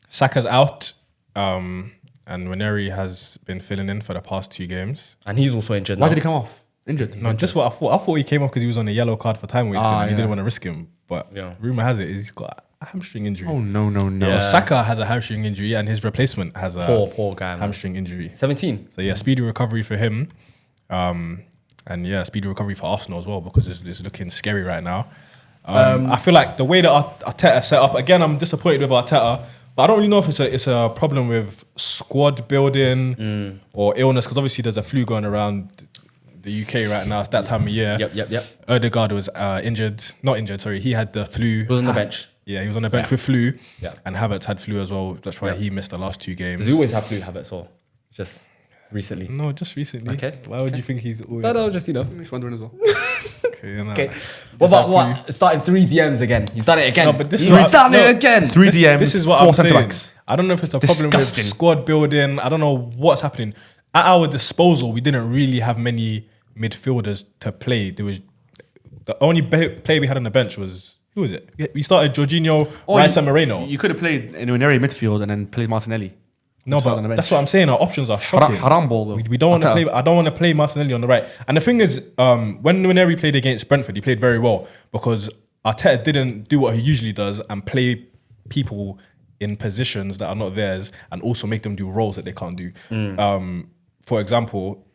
Saka's out, and Nwaneri has been filling in for the past 2 games. And he's also injured. Why now. did he come off? Injured. No, just what I thought. I thought he came off because he was on a yellow card for time wasting, and he yeah. didn't want to risk him. But Yeah. rumor has it he's got a hamstring injury. Oh, no. Yeah. So Saka has a hamstring injury, and his replacement has a Poor guy, man. hamstring injury. 17. So yeah, speedy recovery for him, and yeah, speedy recovery for Arsenal as well because it's looking scary right now. I feel like the way that Arteta set up again, I'm disappointed with Arteta, but I don't really know if it's a problem with squad building or illness because obviously there's a flu going around the UK right now. It's that time of year. Yep. Odegaard was not injured. Sorry, he had the flu. He was on the bench. Yeah, he was on the bench Yeah. with flu. Yeah. And Havertz had flu as well. That's why he missed the last 2 games. Does he always have flu habits or just recently? No, just recently. Okay. Why would you think he's always No, just He's wondering as well. okay? You know. Okay. What about what? Starting 3 DMs again. He's done it again. No, but this is He's what- done it no, again. 3 DMs, This is what 4 I'm centre saying. backs. I don't know if it's a problem Disgusting. with squad building. I don't know what's happening. At our disposal, we didn't really have many midfielders to play. There was the only player we had on the bench was who was it? We started Jorginho, Rice, and Moreno. You could have played in an area midfield and then played Martinelli. No, Started on but the that's bench. what I'm saying. Our options are shocking. Haram ball though. We don't want to Arteta. play. I don't want to play Martinelli on the right. And the thing is, when Nwaneri played against Brentford, he played very well because Arteta didn't do what he usually does and play people in positions that are not theirs and also make them do roles that they can't do. For example,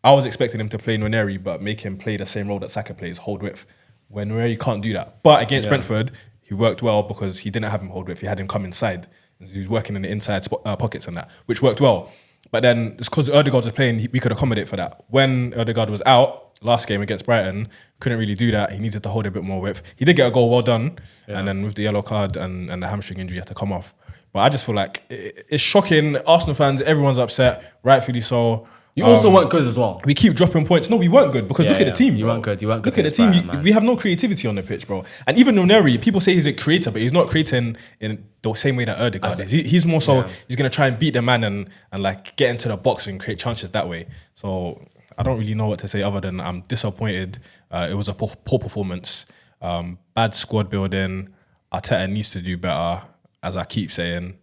I was expecting him to play Nwaneri but make him play the same role that Saka plays, hold width. When Nwaneri can't do that. But against Brentford, he worked well because he didn't have him hold width. He had him come inside. He was working in the inside pockets and that, which worked well. But then it's because Odegaard was playing, we could accommodate for that. When Odegaard was out last game against Brighton, couldn't really do that. He needed to hold a bit more width. He did get a goal, well done. And then with the yellow card and the hamstring injury, he had to come off. But I just feel like it's shocking. Arsenal fans, everyone's upset, rightfully so. You also weren't good as well. We keep dropping points. No, we weren't good because look at the team. You bro. weren't good. You weren't good. Look at the team. We have no creativity on the pitch, bro. And even Neri, people say he's a creator, but he's not creating in the same way that Erdegaard is. He's more so he's gonna try and beat the man and like get into the box and create chances that way. So I don't really know what to say other than I'm disappointed. It was a poor performance. Bad squad building. Arteta needs to do better, as I keep saying.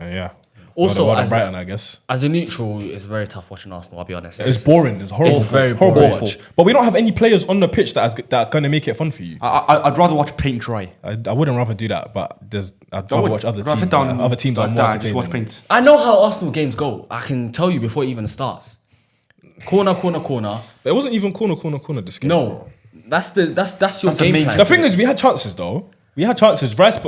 Yeah. Also, well, as Brighton, I guess. As a neutral, it's very tough watching Arsenal, I'll be honest. It's boring. It's horrible. It's very horrible boring. to watch. But we don't have any players on the pitch that are going to make it fun for you. I'd rather watch paint dry. I wouldn't rather do that, but I'd rather watch other teams. Sit down, Other teams are like more that, just watch entertaining. paint. I know how Arsenal games go. I can tell you before it even starts. Corner. But it wasn't even corner this game. No, that's your That's the game main plan. The thing is, we had chances though. We had chances. Rice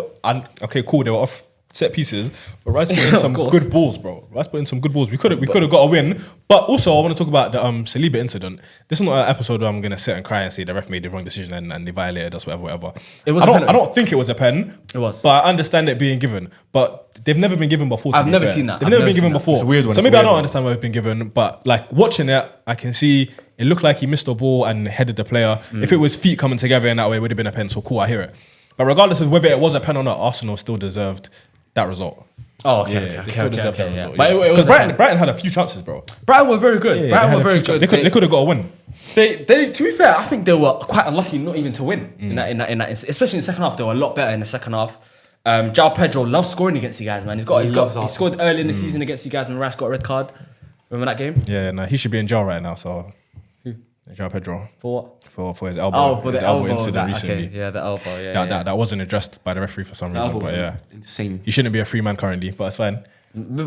okay, cool. They were off set pieces, but Rice put in some course. good balls, bro. Rice put in some good balls. We could have got a win. But also, I want to talk about the Saliba incident. This is not an episode where I'm gonna sit and cry and say the ref made the wrong decision and they violated us, whatever. It was. I don't think it was a pen. It was. But I understand it being given. But they've never been given before. I've never seen that. They've I've never never been given seen that. before. It's a weird one. So It's a maybe I weird don't one. understand why it's been given. But like watching it, I can see it looked like he missed the ball and headed the player. If it was feet coming together in that way, it would have been a pen. So cool, I hear it. But regardless of whether it was a pen or not, Arsenal still deserved that result. Oh, Yeah, okay. they still deserved that Yeah. result, But yeah. it was Because a pen. Brighton had a few chances, bro. Brighton were very good. Brighton were very good. They could have got a win. They, to be fair, I think they were quite unlucky not even to win in that. Especially in the second half, they were a lot better in the second half. João Pedro loves scoring against you guys, man. He scored early in the season against you guys when Rice got a red card. Remember that game? Yeah, no, he should be in jail right now. So, João Pedro For what? for his elbow. Oh, for his the elbow. incident recently. Okay, yeah, the elbow. Yeah, That wasn't addressed by the referee for some reason. But yeah, Insane. he shouldn't be a free man currently, but it's fine.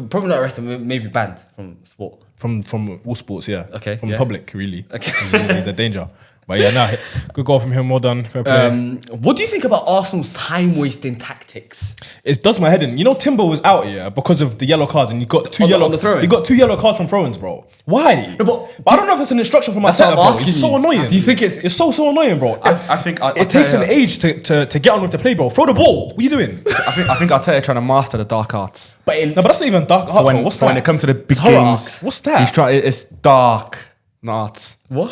Probably not arrested. Maybe banned from sport. From all sports, yeah. Okay, From yeah. public, really. Okay. He's a danger. But yeah, no, good goal from him. Well done. Fair play. What do you think about Arsenal's time-wasting tactics? It does my head in. You know, Timber was out here because of the yellow cards, and you got two On the- yellow. on the throw-in? You got 2 yellow cards from throw-ins, bro. Why? No, but I don't know if it's an instruction from my That's what I'm bro. asking It's so you. annoying. Do you think it's so annoying, bro? I think it takes an age to get on with the play, bro. Throw the ball. What are you doing? I think Arteta trying to master the dark arts. But in, No, but that's not even dark arts, bro. What's When that? it comes to the big horror games, arcs. What's that? He's trying. It's dark, not arts. what?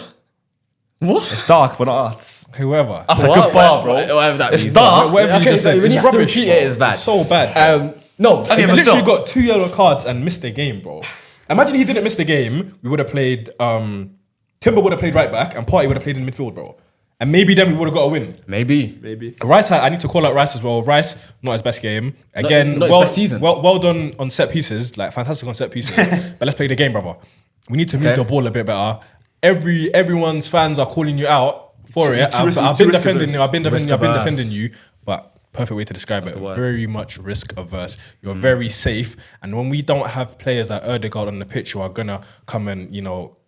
What? It's dark, but not arts. Whoever. That's a good bar, bro. Whatever that It's means. dark. Whatever you just said, when it's you have to rubbish. repeat bro. it, it's bad. It's so bad. No, He but literally still. got 2 yellow cards and missed the game, bro. Imagine he didn't miss the game. We would have played. Timber would have played right back, and Partey would have played in midfield, bro. And maybe then we would have got a win. maybe. Rice, I need to call out Rice as well. Rice, not his best game. Again, not his best season. Well done on set pieces, like fantastic on set pieces. But let's play the game, brother. We need to move Okay. the ball a bit better. Everyone's fans are calling you out for it. too risky- I've too been risk defending averse. you. I've been Risk defending averse. you. But perfect way to describe it. the word. Very much risk averse. You're very safe. And when we don't have players like Erdegaard on the pitch who are gonna come and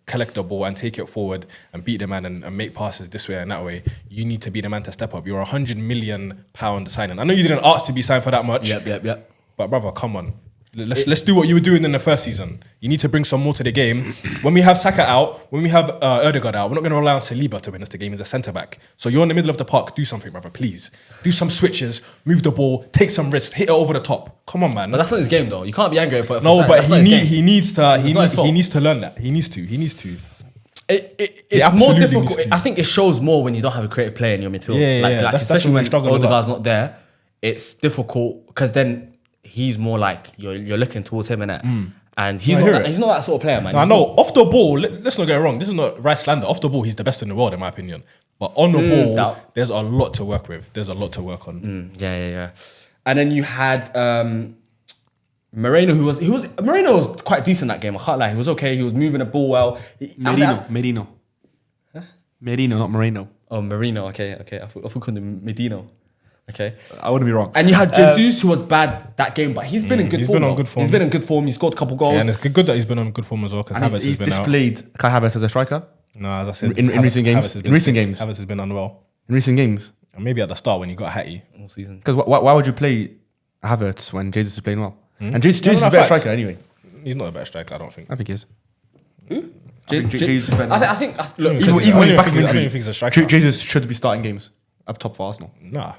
collect the ball and take it forward and beat the man and make passes this way and that way, you need to be the man to step up. You're a £100 million signing. I know you didn't ask to be signed for that much. Yep. But brother, come on. Let's do what you were doing in the first season. You need to bring some more to the game. When we have Saka out, when we have Erdegaard out, we're not going to rely on Saliba to win us the game as a centre back. So you're in the middle of the park. Do something, brother, please. Do some switches, move the ball, take some risks, hit it over the top. Come on, man. But that's not his game, though. You can't be angry for No, Saka. but That's not his game. he needs to not his fault. learn that. He needs to. It's more absolutely difficult. needs to. I think it shows more when you don't have a creative player in your midfield. Yeah, that's especially when we when struggle a lot. Odegaard's not there. It's difficult because then he's more like you're looking towards him, innit? And he's I not hear that, it. he's not that sort of player, man. I He's know. not- Off the ball, let's not get it wrong. This is not Rice slander. Off the ball, he's the best in the world, in my opinion. But on the ball, doubt. there's a lot to work with. There's a lot to work on. Yeah. And then you had Moreno, who was Moreno was quite decent that game. I can't lie, he was okay. He was moving the ball well. Merino, not Moreno. Oh, Marino. Okay. I thought called him Medino. Okay. I wouldn't be wrong. And you had Jesus, who was bad that game, but he's been in good he's form. been on though. good form. He's been in good form. He scored a couple goals. Yeah, and it's good that he's been on good form as well because And Havertz he's has been out. displayed Kai Havertz as a striker No, as I said, in recent games? Havertz has In been recent sick. games? Havertz has been unwell. in recent games. And maybe at the start when he got Hattie. all season. Because why would you play Havertz when Jesus is playing well? And Jesus No, is a no, better facts. striker anyway. He's not a better striker, I don't think. I think he is. Jesus. look, I think look, even when he's I don't back even from think injury, he's a striker. Jesus should be starting games up top for Arsenal. Nah,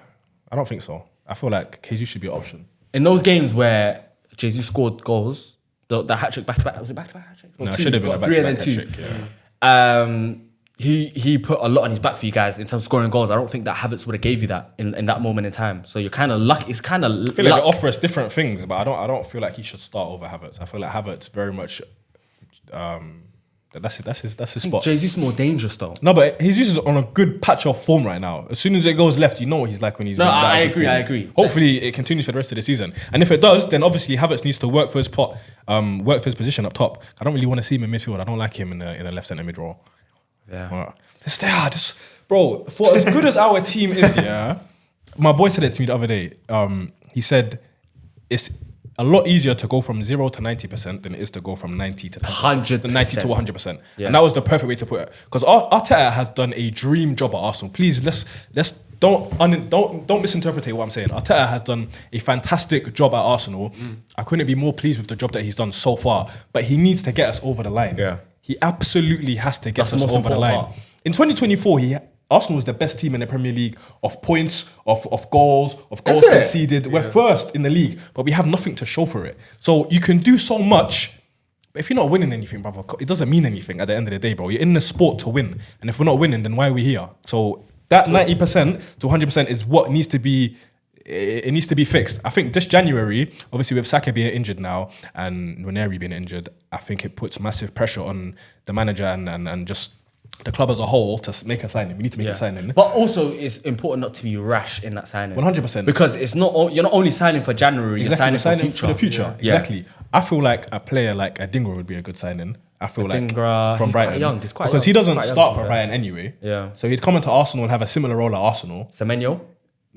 I don't think so. I feel like Jesus should be an option. in those games where Jesus scored goals, the hat trick back to back. Was it back to back hat trick? No, it should have been a Three and back-to-back then two. hat-trick, yeah. He put a lot on his back for you guys in terms of scoring goals. I don't think that Havertz would have gave you that in that moment in time. So you're kind of lucky. It's kind of I feel like they offer us different things, but I don't feel like he should start over Havertz. I feel like Havertz very much that's his spot. Jesus is more dangerous though. No, but he's just on a good patch of form right now. As soon as it goes left, you know what he's like when he's. No, when he's I out of agree. form. I agree. Hopefully, it continues for the rest of the season. And if it does, then obviously Havertz needs to work for his work for his position up top. I don't really want to see him in midfield. I don't like him in the left centre mid role. Yeah. Bro, for as good as our team is, yeah. My boy said it to me the other day. He said it's a lot easier to go from 0 to 90% than it is to go from 90 to 10%. 100%. 90 to 100%. Yeah. And that was the perfect way to put it. Because Arteta has done a dream job at Arsenal. Please, let's don't misinterpret what I'm saying. Arteta has done a fantastic job at Arsenal. I couldn't be more pleased with the job that he's done so far. But he needs to get us over the line. Yeah. He absolutely has to get That's the us most over the important line. part. In 2024, Arsenal was the best team in the Premier League of points, of goals Is it? conceded. We're first in the league, but we have nothing to show for it. So you can do so much, but if you're not winning anything, brother, it doesn't mean anything at the end of the day, bro. You're in the sport to win. And if we're not winning, then why are we here? So that 90% to 100% is what needs to be. It needs to be fixed. I think this January, obviously with Saka being injured now and Nwaneri being injured, I think it puts massive pressure on the manager and just the club as a whole to make a signing. We need to make a signing. But also, it's important not to be rash in that signing. 100%. Because it's not you're not only signing for January, Exactly, you're signing for the future. future. Exactly. I feel like a player like Adingra would be a good signing. I feel like Adingra, from he's quite Brighton, young, he's quite because young, he doesn't quite young, start to be for fair. Brighton anyway. Yeah. So he'd come into Arsenal and have a similar role at Arsenal. Semenyo.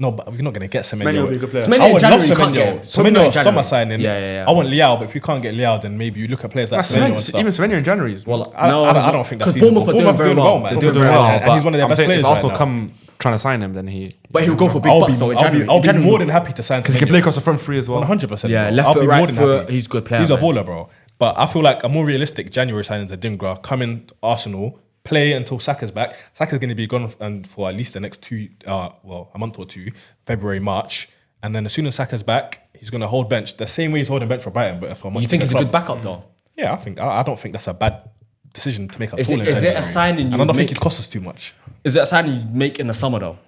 No, but we're not going to get Semenyo. Semenyo would be a good player. Semenyo I in would love January you can't Semenyo. get. Probably not in Semenyo, summer January. signing. Yeah. I want Liao, but if we can't get Liao, then maybe you look at players like Semenyo and stuff. Even Semenyo in January is Well, I don't think that's because feasible. Bournemouth are doing very well. man. They're Doing doing very very well. well. And he's one of their I'm best saying players if right Arsenal now. come trying to sign him, then he. But he'll go for big bucks though in January. I'll be January. more than happy to sign because he can play Semenyo. across the front three as well. 100%. Yeah, bro. left I'll foot, be right more than foot, happy. he's a good player, He's a man. baller, bro. But I feel like a more realistic January signing is Adingra. Come in Arsenal, play until Saka's back. Saka's going to be gone for at least the next a month or two, February, March. And then as soon as Saka's back, he's going to hold bench the same way he's holding bench for Brighton, but for a much You think bigger he's a good club. backup though? Yeah, I don't think that's a bad decision to make at Is all. it a signing And you I don't would think make? it costs us too much. Is it a signing you make in the summer though?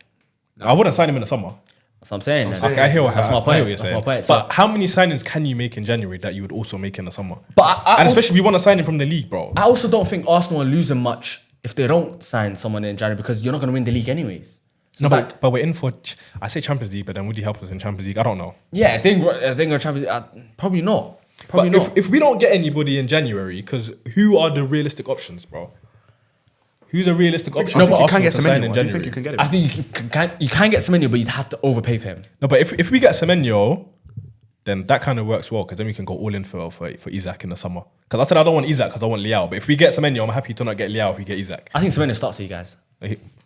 I wouldn't sign him in the summer. That's what I'm saying. then. Okay, I hear what That's my I hear point. what you're That's saying. my point. But how many signings can you make in January that you would also make in the summer? But I And also- especially we want to sign him from the league, bro. I also don't think Arsenal are losing much if they don't sign someone in January because you're not going to win the league anyways. No, It's like, but we're in for. I say Champions League, but then would he help us in Champions League? I don't know. yeah, I think Champions League, probably not. Probably But not. if we don't get anybody in January, because who are the realistic options, bro? Who's a realistic option? I for think you can Arsenal get to sign Semenyo. in Do you January? think you can get him? I think you can get Semenyo, but you'd have to overpay for him. No, but if we get Semenyo, then that kind of works well because then we can go all in for Isaac in the summer. Because I said I don't want Isaac because I want Liao. But if we get Semenyo, I'm happy to not get Liao if we get Isaac. I think Semenyo starts for you guys.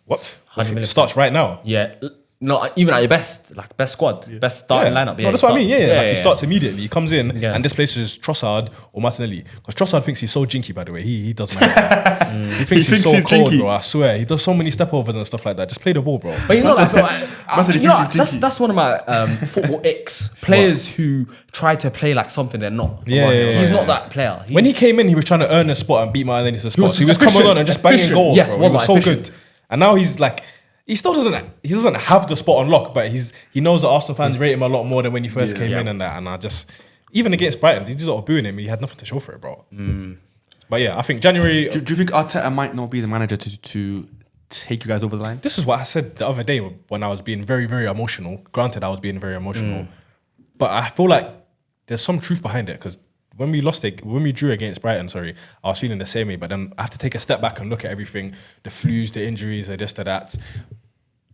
What? 100 million. It starts right now. Yeah, not even at your best, like best squad, best starting lineup. Yeah, no, that's what I mean. Yeah, like he yeah. starts immediately. He comes in Yeah. and displaces Trossard or Martinelli. Because Trossard thinks he's so jinky, by the way. He does my head. He thinks he's so cold, jinky. bro. I swear. He does so many step overs and stuff like that. Just play the ball, bro. But you know, like, Massive you know, defensive jinky. that's one of my football icks. Players who try to play like something they're not. Yeah. He's not that player. When he came in, he was trying to earn a spot and beat Martinelli to the spot. was So he was coming efficient, on and just banging efficient. goals, Yes, bro. He wallah, was so efficient. good. And now he's like, he still doesn't have the spot on lock, but he knows that Arsenal fans rate him a lot more than when he first came in and that. And I just, even against Brighton, they just sort of booing him. He had nothing to show for it, bro. But yeah, I think January. Do you think Arteta might not be the manager to take you guys over the line? This is what I said the other day when I was being very, very emotional. Granted, I was being very emotional, but I feel like there's some truth behind it because when we drew against Brighton, I was feeling the same way. But then I have to take a step back and look at everything: the flus, the injuries, the this, the that,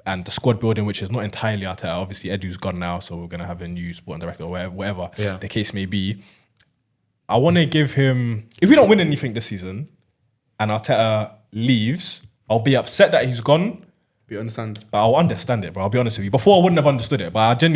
and the squad building, which is not entirely Arteta. Obviously, Edu's gone now, so we're gonna have a new sporting director or whatever the case may be. I want to give him. If we don't win anything this season, and Arteta leaves, I'll be upset that he's gone. You understand? But I'll understand it, bro. I'll be honest with you. Before I wouldn't have understood it, but I can't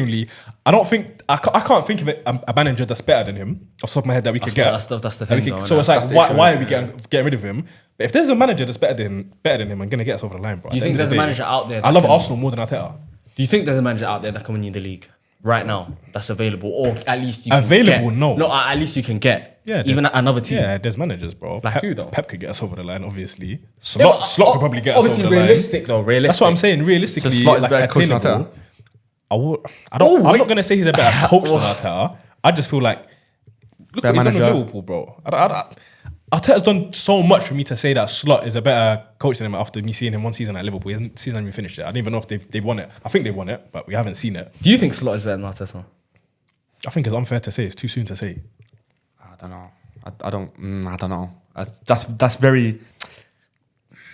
think of a manager that's better than him off the top of my head that we could get. That's the That thing. we could- though, so innit? it's like, That's the why issue, are we yeah. getting rid of him? But if there's a manager that's better than him, I'm gonna get us over the line, bro. Do you At the think end there's of a the day, manager out there? I love Arsenal more than Arteta. Do you think there's a manager out there that can win you the league right now? That's available, or at least you Available? Can get, No. No, at least you can get. Yeah, even at another team. Yeah, there's managers, bro. Like who, though? Pep could get us over the line, obviously. Yeah, Slot could probably get us over obviously the line. realistic though. Realistic. That's what I'm saying. Realistically, So Slot is like, better coach than attainable. Arteta? I'm wait. not gonna say he's a better coach than Arteta. I just feel like look Better what he's done manager. with Liverpool, bro. Arteta's done so much for me to say that Slot is a better coach than him after me seeing him one season at Liverpool. Season hasn't even finished it. I don't even know if they've won it. I think they won it, but we haven't seen it. Do you think Slot is better than Arteta? I think it's unfair to say. It's too soon to say. I don't know. I don't know. That's very.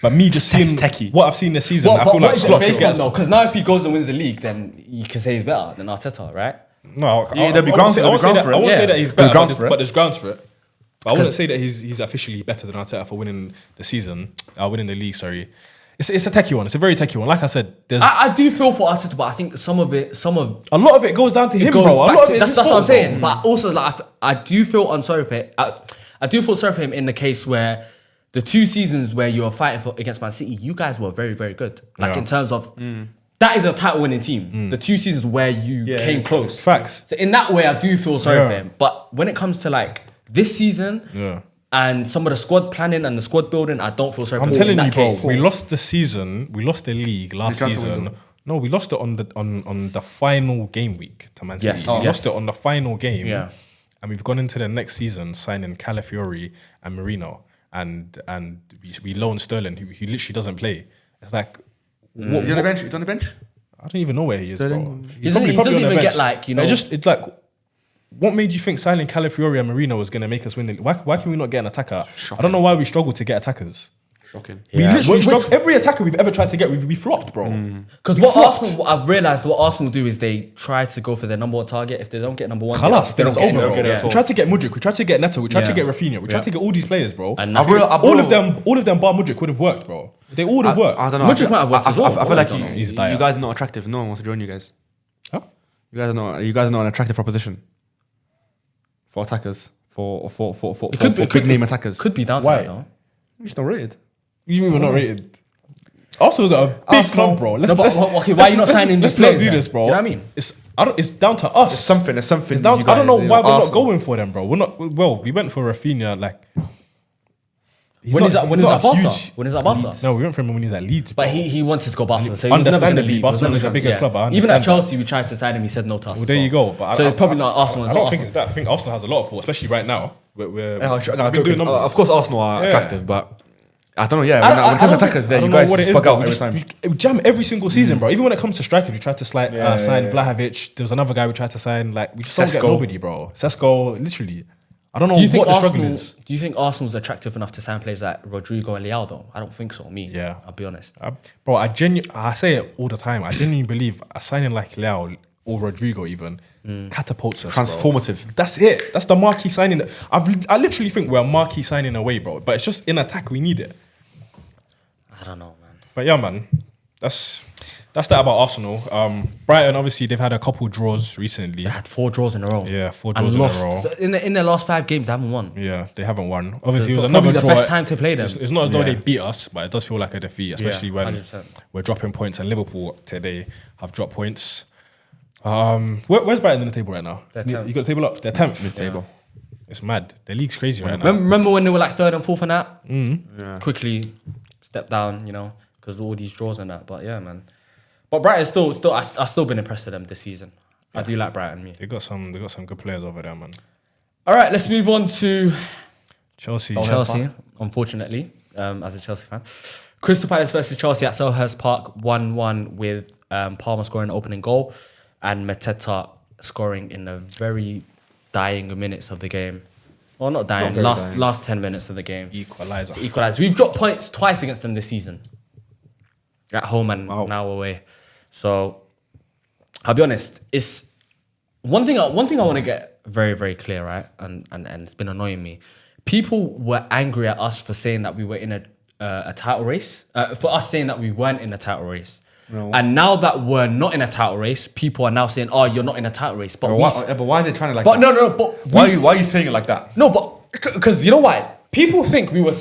But me just seeing techie. what I've seen this season, I feel like Slot should get us. Because now if he goes and wins the league, then you can say he's better than Arteta, right? No, Yeah, there'll be grounds for it. I won't say that he's There'll better, be grounds but for it. but there's grounds for it. But I wouldn't say that he's officially better than Arteta for winning the season, winning the league. Sorry, it's a techie one. It's a very techie one. Like I said, there's I do feel for Arteta, but I think some of a lot of it goes down to him, goes bro. A back lot to- of it that's is what I'm his fault, saying. bro. But also, like, I do feel unsorry for it. I do feel sorry for him in the case where the 2 seasons where you were fighting against Man City, you guys were very, very good. Like Yeah. in terms of that is a title-winning team. The 2 seasons where you came it's- close. Facts. So in that way, I do feel sorry Yeah. for him. But when it comes to like this season and some of the squad planning and the squad building, I don't feel sorry for I'm him. telling in that you, bro. case. We lost the season. We lost the league last The transfer season. window. No, we lost it on the final game week to Man City. Yes. We Yes. lost it on the final game. Yeah. And we've gone into the next season signing Calafiori and Marino, and we loaned Sterling, who literally doesn't play. It's like He's on the bench. He's on the bench. I don't even know where he is, bro. Sterling. He doesn't even on the get, bench. like, you know- It's like, what made you think signing Calafiori and Marino was going to make us win? Why can we not get an attacker? I don't know why we struggle to get attackers. Shocking. We Yeah. literally Which- struggled. Every attacker we've ever tried to get, we flopped, bro. Because what I've realised what Arsenal do is they try to go for their number 1 target. If they don't get number 1, Khalas, then it's they don't over, get bro. it. Yeah. We tried to get Mudryk, we tried to get Neto, we tried to Yeah. get Rafinha, we tried to get all these players, bro. And all that's- of them bar Mudryk would have worked, bro. They all would have worked. I don't know. Mudryk might have worked as well. I feel like I don't know. He's you dire. guys are not attractive. No one wants to join you guys. Huh? You guys are not an attractive proposition for attackers. For big name attackers. Could be down to Why? that though. You're just not rated. You mean we're not rated? Arsenal's a big club, bro. No, but okay, why are you not signing Let's these not players do then? this, bro. Do you know what I mean? It's down to us. It's something. It's down, you I don't know guys, why we're not Arsenal. going for them, bro. We're not. Well, we went for Rafinha. Like, When is that Barca? huge. When is that Barca? No, we went for him when he was at Leeds. But he wanted to go Barca, so he was never going to Understandably, leave. He was Barcelona never is a gonna- bigger yeah. club, I Even at understand Chelsea, we tried to sign him. He said no to us. Well, there you go. But So it's probably not Arsenal. I don't think it's that. I think Arsenal has a lot of pull, especially right now. We've been doing numbers. Of course, Arsenal are Yeah. attractive, but I don't know. Yeah, I when it comes to don't attackers, I there you don't know guys what it is, bug bro. out every time. We jam every single season, bro. Even when it comes to strikers, we tried to sign Vlahovic. There was another guy we tried to sign. Like, we just don't get Sesko. nobody, bro. Sesko, literally. I don't know Do you think what the struggle Arsenal? is. Do you think Arsenal's attractive enough to sign players like Rodrigo and Leao? Though I don't think so. Yeah. I'll be honest. Bro, I say it all the time. I genuinely believe a signing like Leao or Rodrigo even catapults us, bro. Transformative. That's it. That's the marquee signing. I literally think we're a marquee signing away, bro. But it's just in attack we need it. I don't know, man. But yeah, man, that's that about Arsenal. Brighton, obviously, they've had a couple draws recently. They had 4 draws in a row. Yeah, 4 And draws in a lost. row. So in their last 5 games, they haven't won. Yeah, they haven't won. Obviously, it was Probably another the draw. best time to play them. It's not as though Yeah. they beat us, but it does feel like a defeat, especially Yeah, when 100%. we're dropping points. And Liverpool today have dropped points. Where's Brighton in the table right now? They're You 10th. got the table up? They're 10th. Mid-table. It's mad. The league's crazy right now. Remember when they were like 3rd and 4th and that? Yeah. Quickly stepped down, because all these draws and that. But yeah, man. But Brighton I've still been impressed with them this season. I do like Brighton, me. They got some good players over there, man. All right, let's move on to Chelsea. Chelsea, unfortunately, as a Chelsea fan. Crystal Palace versus Chelsea at Selhurst Park, 1-1 with Palmer scoring the opening goal and Mateta scoring in the very dying minutes of the game. Well, not dying, very dying. last 10 minutes of the game. Equalizer. To equalise. We've dropped points twice against them this season. At home and now away. So, I'll be honest, it's one thing I want to get very, very clear, right? And it's been annoying me. People were angry at us for saying that we were in a title race. For us saying that we weren't in a title race. No. And now that we're not in a title race, people are now saying, "Oh, you're not in a title race." But But why are they trying to like? but that? no. But Why are you saying it like that? no, but because you know why? People think we were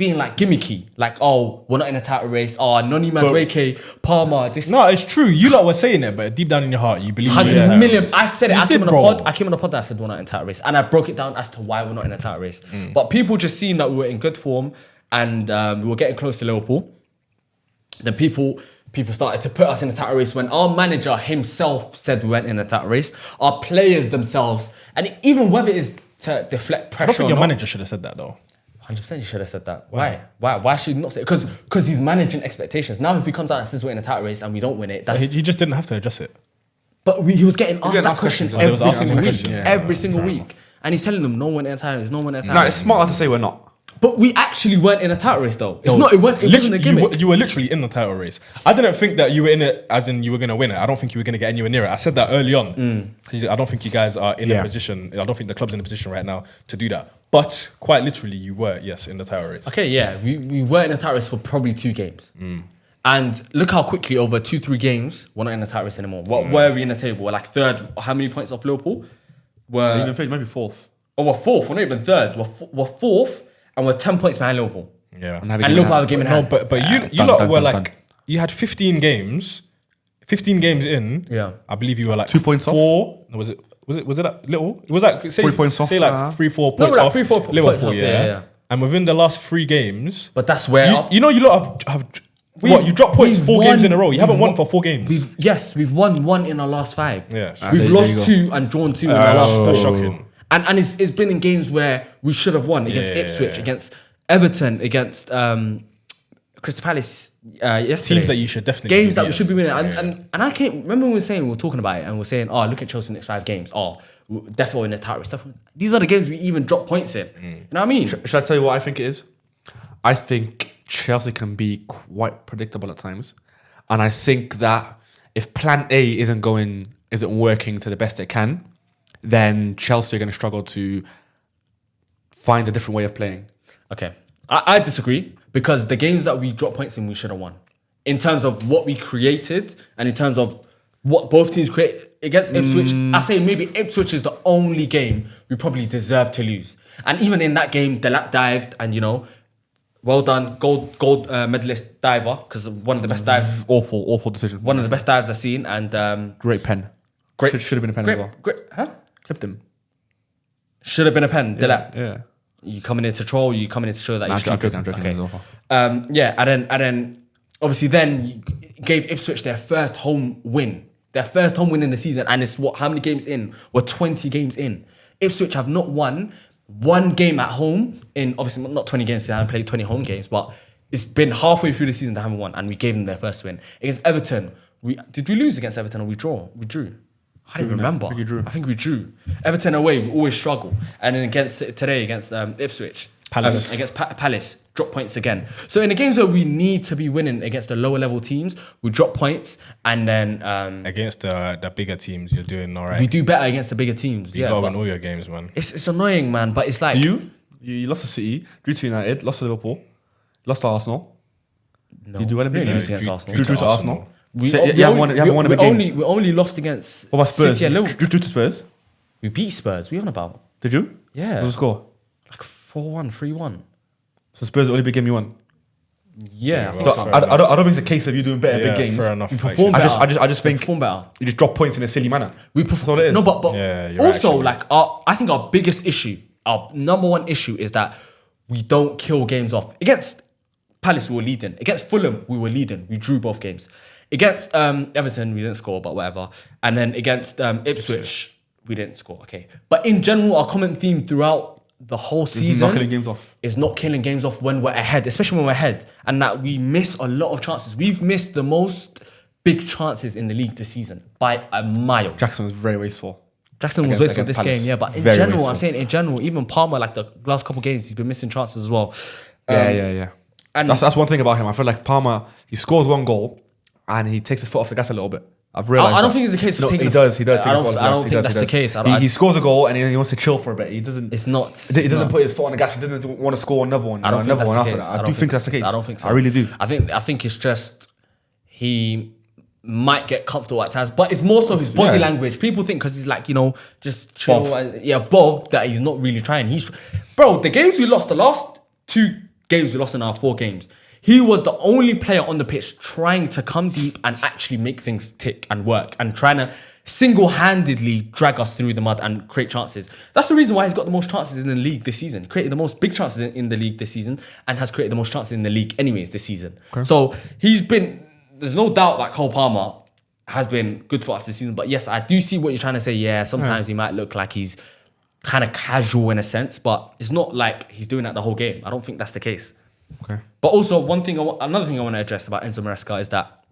being like gimmicky. Like, oh, we're not in a title race. Oh, Noni Madueke, Palmer, this. No, it's true. You lot were saying it, but deep down in your heart, you believe 100 million. I said it. You I came did, on bro. the pod. I came on the pod that I said we're not in a title race, and I broke it down as to why we're not in a title race. But people just seen that we were in good form and we were getting close to Liverpool. Then people started to put us in a title race when our manager himself said we weren't in a title race. Our players themselves, and even whether it is to deflect pressure. I don't think or your not, manager should have said that though. 100% you should have said that. Why should he not say it? Because he's managing expectations. Now if he comes out and says we're in a title race and we don't win it, that's... He just didn't have to address it. But he was getting asked getting that asked question questions. every They was asking single week. questions, yeah. Every single week. And he's telling them no one in a title race, no one in a title No, race. it's smarter to say we're not. But we actually weren't in a title race though. It wasn't a Literally, gimmick. you were literally in the title race. I didn't think that you were in it as in you were going to win it. I don't think you were going to get anywhere near it. I said that early on. I don't think you guys are in a position. I don't think the club's in a position right now to do that. But quite literally, you were, yes, in the title race. Okay, yeah, we were in a title race for probably 2 games. And look how quickly over 2-3 games, we're not in the title race anymore. What were we in the table? We're like third. How many points off Liverpool? Even third, maybe fourth. Oh, we're fourth. We're not even third. We're fourth, and we're 10 points behind Liverpool. Yeah. And Liverpool have a game in No, hand. but you lot were like, you had 15 games. 15 games in. Yeah. I believe you were like 2 points off? 4. No, was it that little? It was like, say, 3 points off, say like 3-4 No, points like off 3-4 points Liverpool, off, yeah. And within the last 3 games, But that's where you know you lot have what, you dropped points 4 games in a row. You haven't won for 4 games. we've won 1 in our last 5. Yeah. We've there lost you go. 2 and drawn 2 in our last 4. That's shocking. And it's been in games where we should have won against Ipswich, against Everton, against Crystal Palace yesterday. Teams that you should definitely games be that we beating. should be winning. And I can't remember when we were talking about it and we're saying, oh, look at Chelsea next 5 games. Oh, we're definitely in the title race. These are the games we even drop points in. You know what I mean? Should I tell you what I think it is? I think Chelsea can be quite predictable at times. And I think that if plan A isn't working to the best it can, then Chelsea are going to struggle to find a different way of playing. Okay. I disagree because the games that we dropped points in, we should have won. In terms of what we created and in terms of what both teams create against Ipswich, I say maybe Ipswich is the only game we probably deserve to lose. And even in that game, Delap dived and, well done, gold medalist diver, because one of the best dives, Awful decision. one of the best dives I've seen. And Great pen. Great- Should have been a pen as well. Huh? Clipped him. Should have been a pen, Delap. Yeah. You coming in to troll, you coming in to show that Nah, you're I'm stupid. joking Okay. as well. Yeah, and then obviously then you gave Ipswich their first home win. Their first home win in the season, and it's how many games in? We're 20 games in. Ipswich have not won 1 game at home in, obviously not 20 games, they haven't played 20 home games, but it's been halfway through the season they haven't won, and we gave them their first win. Against Everton, did we lose against Everton or we drew? We drew. I don't even remember. I think we drew. Everton away, we always struggle. And then today against Ipswich, Palace. against Palace, drop points again. So in the games where we need to be winning against the lower level teams, we drop points, and then Against the bigger teams, you're doing all right. we do better against the bigger teams. You Yeah, got to but win all your games, man. it's annoying, man. But it's like You lost to City, drew to United, lost to Liverpool, lost to Arsenal. no, you do well in we big didn't games. lose against Drew- Arsenal. Drew to Arsenal. We, So we you haven't only- won a we game. only we only lost against What about Spurs? City and Liverpool. Drew to Spurs. We beat Spurs. We on about Did you? Yeah. What was the score? like 4-1, 3-1. So Spurs the only big game you won. Yeah, I think well, so. fair I don't think it's a case of you doing better in Yeah, big games. fair enough. We actually. performed better. I just think perform better. you just drop points in a silly manner. We That's all it is. No, but Yeah, you're right, also actually. I think our biggest issue, our number one issue, is that we don't kill games off. Against Palace, we were leading. Against Fulham, we were leading. We drew both games. Against Everton, we didn't score, but whatever. And then against Ipswich, we didn't score. Okay, but in general, our common theme throughout the whole season not killing games off. is not killing games off when we're ahead, especially when we're ahead, and that we miss a lot of chances. We've missed the most big chances in the league this season by a mile. Jackson was very wasteful. Jackson was Against- wasteful this against Palace. game, yeah. But in Very general, wasteful. I'm saying in general, even Palmer, like the last couple games, he's been missing chances as well. Yeah. And That's one thing about him. I feel like Palmer, he scores 1 goal and he takes his foot off the gas a little bit. I've realized. I don't that. think it's a case of No, taking. He does. Take I his foot off don't. the I gas. don't He think does, that's he the does. case. He scores a goal and he wants to chill for a bit. He doesn't. It's not. He doesn't put his foot on the gas. He doesn't want to score another one. I don't think another that's one the after case. that. I do think that's the case. I don't think so. I really do. I think it's just he might get comfortable at times, but it's more so his body Yeah. language. People think because he's like just chill, above that he's not really trying. Bro, the games we lost, the last 2 games we lost in our 4 games. He was the only player on the pitch trying to come deep and actually make things tick and work and trying to single-handedly drag us through the mud and create chances. That's the reason why he's got the most chances in the league this season. Created the most big chances in the league this season and has created the most chances in the league anyways this season. Okay. So there's no doubt that Cole Palmer has been good for us this season. But yes, I do see what you're trying to say. Yeah, sometimes he might look like he's kind of casual in a sense, but it's not like he's doing that the whole game. I don't think that's the case. Okay. But also, another thing I want to address about Enzo Maresca is that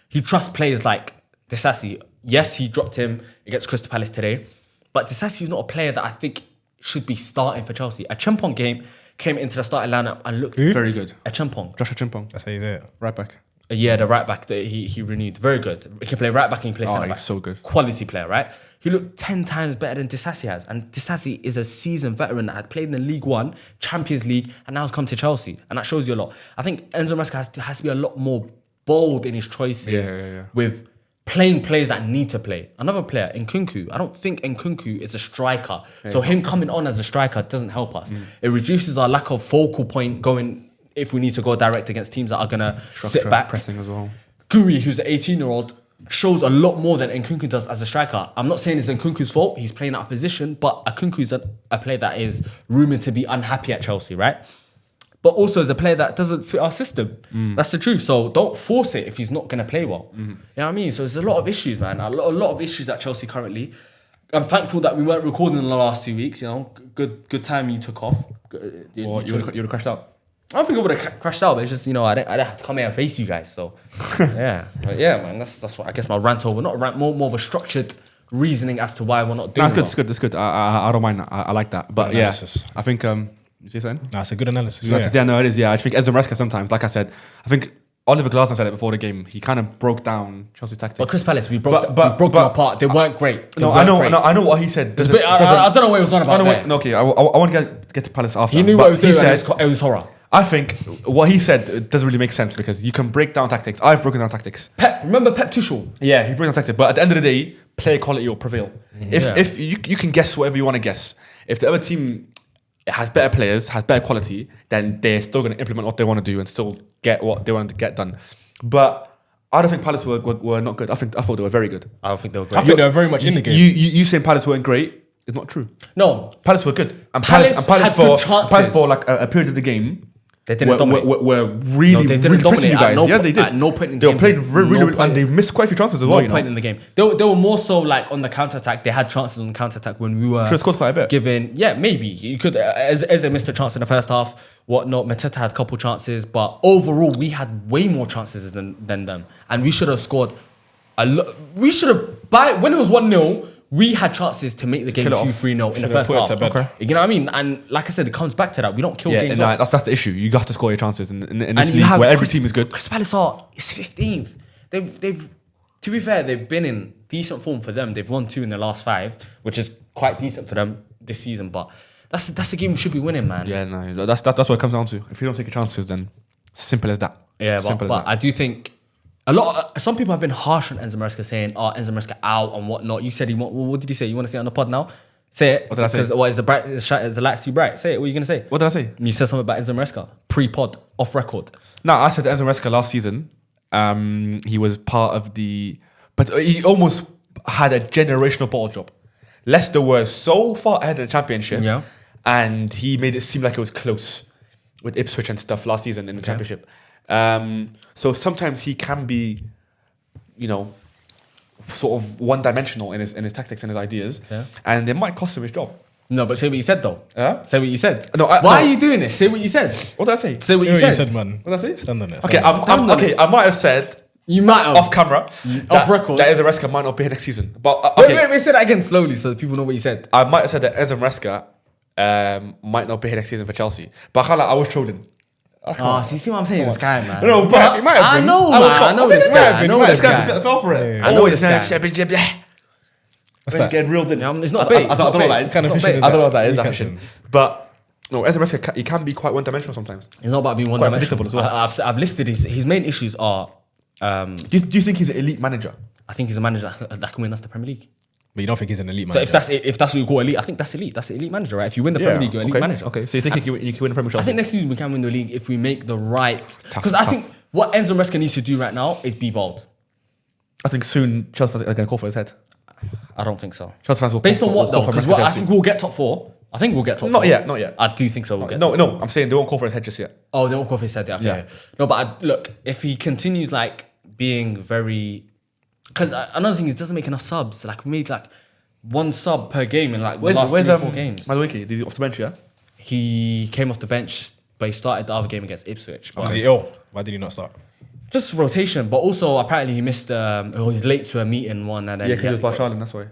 he trusts players like Disasi. Yes, he dropped him against Crystal Palace today, but Disasi is not a player that I think should be starting for Chelsea. A Chimpong came into the starting lineup and looked very good. A Chimpong. Joshua Chimpong. That's how you say it. Right back. Yeah, the right back that he renewed. Very good. He can play right back and he can play centre back. He's so good. Quality player, right? He looked 10 times better than Disasi has. And Disasi is a seasoned veteran that had played in the League One, Champions League, and now has come to Chelsea. And that shows you a lot. I think Enzo Maresca has to be a lot more bold in his choices with playing players that need to play. Another player, Nkunku. I don't think Nkunku is a striker. So him coming on as a striker doesn't help us. It reduces our lack of focal point going if we need to go direct against teams that are going to sit back. Pressing as well. Gui, who's an 18-year-old, shows a lot more than Nkunku does as a striker. I'm not saying it's Nkunku's fault. He's playing out of position, but Nkunku's a player that is rumoured to be unhappy at Chelsea, right? But also is a player that doesn't fit our system. That's the truth. So don't force it if he's not going to play well. You know what I mean? So there's a lot of issues, man. A lot of issues at Chelsea currently. I'm thankful that we weren't recording in the last 2 weeks. You know, good time you took off. You would have crashed out. I don't think I would have crashed out, but it's just, I didn't have to come here and face you guys. So, yeah. But yeah, man, that's what I guess my rant over. Not a rant, more of a structured reasoning as to why we're not doing That's good. I don't mind that. I like that. But yeah, I think... You see something? That's a good analysis. Yeah, no, it is. Yeah, I think Enzo Maresca sometimes, like I said, I think Oliver Glasner said it before the game. He kind of broke down Chelsea's tactics. But Crystal Palace, we broke them apart. They weren't great. I know what he said. I don't know what he was on about there. Okay, I want to get to Palace after. He knew what he was doing. It was horror. I think what he said doesn't really make sense because you can break down tactics. I've broken down tactics. Remember Pep Tuchel? Yeah, he broke down tactics. But at the end of the day, player quality will prevail. If you can guess whatever you want to guess. If the other team has better players, has better quality, then they're still going to implement what they want to do and still get what they want to get done. But I don't think Palace were not good. I thought they were very good. I don't think they were great. I think they were very much in the game. You saying Palace weren't great is not true. No. Palace were good. And Palace had good chances. Palace for like a period of the game, they didn't dominate. Were really, they didn't really pressing dominate you guys. yeah, they did. At no point in the game. game. They played really, and they missed quite a few chances as well. No point in the game. They were more so like on the counter-attack. They had chances on the counter-attack when we were... Should have scored quite a bit. Maybe. You could... Eze missed a chance in the first half. Whatnot. Mateta had a couple chances. But overall, we had way more chances than them. And we should have scored a lot. We should have... When it was 1-0... We had chances to make the game 2-3-0 in the first half. Okay. You know what I mean? And like I said, it comes back to that. We don't kill games off. That's the issue. You have to score your chances in this league where every team is good. Crystal Palace is 15th. They've to be fair, they've been in decent form for them. They've won 2 in their last 5, which is quite decent for them this season. But that's the game we should be winning, man. Yeah, no, that's what it comes down to. If you don't take your chances, then simple as that. Yeah, but I do think some people have been harsh on Enzo Maresca, saying, Enzo Maresca out and whatnot. You said what did you say? You want to say it on the pod now? Say it. What did I say? Is the lights too bright? Say it. What are you going to say? What did I say? You said something about Enzo Maresca, pre-pod, off record. No, I said Enzo Maresca last season. He was part of but he almost had a generational bottle job. Leicester were so far ahead in the Championship, and he made it seem like it was close with Ipswich and stuff last season in the Championship. So sometimes he can be, sort of one-dimensional in his tactics and his ideas, and it might cost him his job. No, but say what you said though. Say what you said. No, why are you doing this? Say what you said. What did I say? Say what you said, man. What did I say? Stand on it. Okay, I might have said. You might have off camera, off record. That Enzo Maresca might not be here next season. But wait, say that again slowly so that people know what you said. I might have said that Enzo Maresca might not be here next season for Chelsea. But I was trolling. See what I'm saying? This guy, man. No, but I know, man. I know this guy. I know this guy. Fell for it. I know this guy. What's that? Getting reeled in. It's not bait. I don't know what that is. Kind of fishing. I don't know what that is. That fishing. But no, Enzo Maresca, he can be quite one-dimensional sometimes. It's not about being one-dimensional. Quite predictable as well. I've listed his main issues are. Do you think he's an elite manager? I think he's a manager that can win us the Premier League. But you don't think he's an elite So manager? if that's what you call elite, I think that's elite. That's the elite manager, right? If you win the Premier League, you're elite manager. Okay, so you think you can win the Premier League? I think next season we can win the league if we make the right. Because I tough. think what Enzo Maresca needs to do right now is be bold. I think soon Chelsea fans are going to call for his head. I don't think so. Chelsea fans will Based call on for- what will though? call for Because Maresca's I head think soon. we'll get top 4. I think we'll get top 4. Not yet, not yet. I do think so. We'll get No, no, I'm saying they won't call for his head just yet. Oh, they won't call for his head. Okay. Yeah. No, but look, if he continues like being very, because another thing is he doesn't make enough subs. Like we made like 1 sub per game in like the last 3 or 4 games. Madueke? Did he off the bench? Yeah. He came off the bench, but he started the other game against Ipswich. But Was he ill? Why did he not start? just rotation, but also apparently he missed. He's late to a meeting one, and then Yeah, because he was Barshalan, that's why.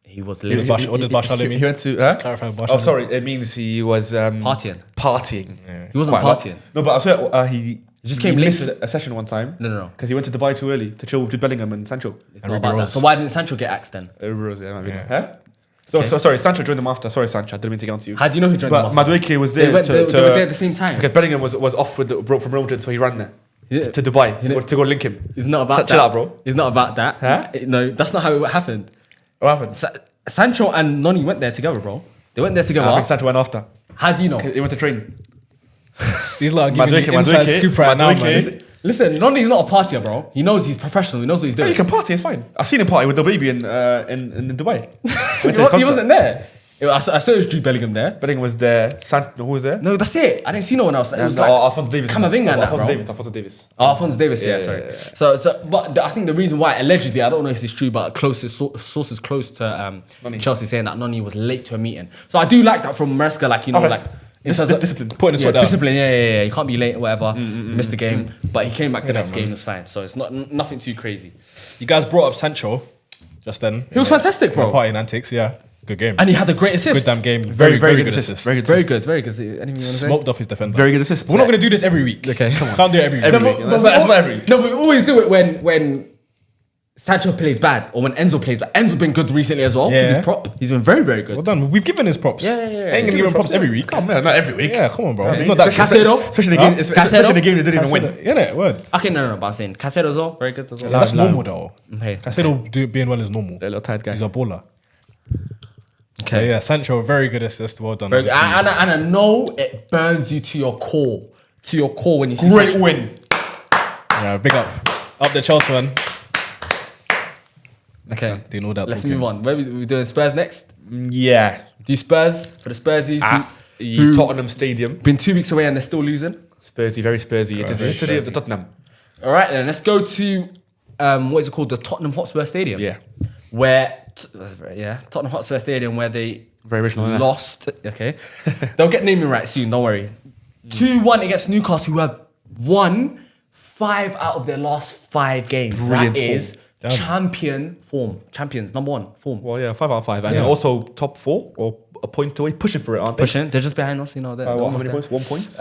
he was What late. does Barsha mean? He went to. Huh? Clarify what Barsha Oh, means. sorry. It means he was Partying. Partying. He wasn't Quite a lot. partying. No, but I swear he just came late missed to- a session one time. No. Because he went to Dubai too early to chill with Jude Bellingham and Sancho. It's And not Ruby about that. Rose. So why didn't Sancho get axed then? Rose, yeah, might be. Yeah. Huh? So, Okay. so sorry, Sancho joined them after. Sorry, Sancho, I didn't mean to get on to you. How do you know who joined But them after? Madueke was They there were there at the same time. because Bellingham was off with the broke from Real Madrid, so he ran there Yeah. to Dubai You know- to go link him. It's not about that. Chill out, bro. It's not about that. Huh? No, that's not how it happened. What happened? Sancho and Noni went there together, bro. They went there together. I think Sancho went after. How do you know? He went to train. These lot are giving Madueke, the inside Madueke, scoop right now, Madueke. man. Listen, Noni's not a partier, bro. He knows he's professional. He knows what he's Yeah, doing. you can party, it's fine. I've seen him party with the baby in Dubai. He wasn't there. I saw it was Jude Bellingham there. Bellingham was there. Who was there? No, that's it. I didn't see no one else. It was like Alphonso Davis. Camavinga and that, bro. Alphonso Davis. Oh, Alphonso Davis, yeah, Yeah, sorry. yeah, yeah. But I think the reason why, allegedly, I don't know if it's true, but sources close to Noni. Chelsea saying that Noni was late to a meeting. So I do like that from Maresca, like, you know, Okay. like, in terms of Discipline. Putting his yeah, foot down. discipline, yeah. You can't be late or whatever, missed the game. But he came back the next game, it's fine. So it's nothing too crazy. You guys brought up Sancho just then. He was fantastic, bro. Partying antics, yeah. Good game. And he had a great assist. Good damn game. Very Very good good assist. assist. Very good. Very assist. good, very good. Anything you want to say? Smoked off his defender. Very good assist. We're not going to do this every week. Okay, come on. Can't do it every week. Every week. That's not every week. No, but we always do it when Sancho plays bad or when Enzo plays bad. Enzo's been good recently as well. Yeah. His prop. He's been very, very good. Well done. We've given his props. Yeah. Ain't going to give him props every week. Come on, not every week. Yeah, come on, bro. I It's mean, not that especially- Casero? Especially in the game, Casero? especially in the game they didn't even win. Yeah, innit? Word. Okay, no, but I'm saying Casero as well, very good as well. That's Live. normal though. Okay. Casero being well is normal. A little tired guy. He's a baller. Okay. Yeah, Sancho, very good assist. Well done. Very good. obviously. And I know it burns you to your core. To your core when you see Great Sancho. win. Yeah, big up. Up the Chelsea, man. Okay. Doing all that Let's talking. move on. Where we doing Spurs next? Yeah. Do Spurs for the Spursies who Tottenham Stadium. been 2 weeks away and they're still losing. Spursy, very Spursy. It is the Very history of the Spursy. Tottenham. All right, then let's go to what is it called? The Tottenham Hotspur Stadium. Yeah. Where Tottenham Hotspur Stadium where they Very original, innit? lost. Okay, they'll get naming right soon. Don't worry. 2-1 against Newcastle, who have won 5 out of their last 5 games. Brilliant That form. is champion form. Champions number 1 form. Well, yeah, 5 out of 5. And Yeah. also top 4 or a point away, pushing for it, aren't they? Pushing, they're just behind us. You know, they're How almost many there. points? 1 point?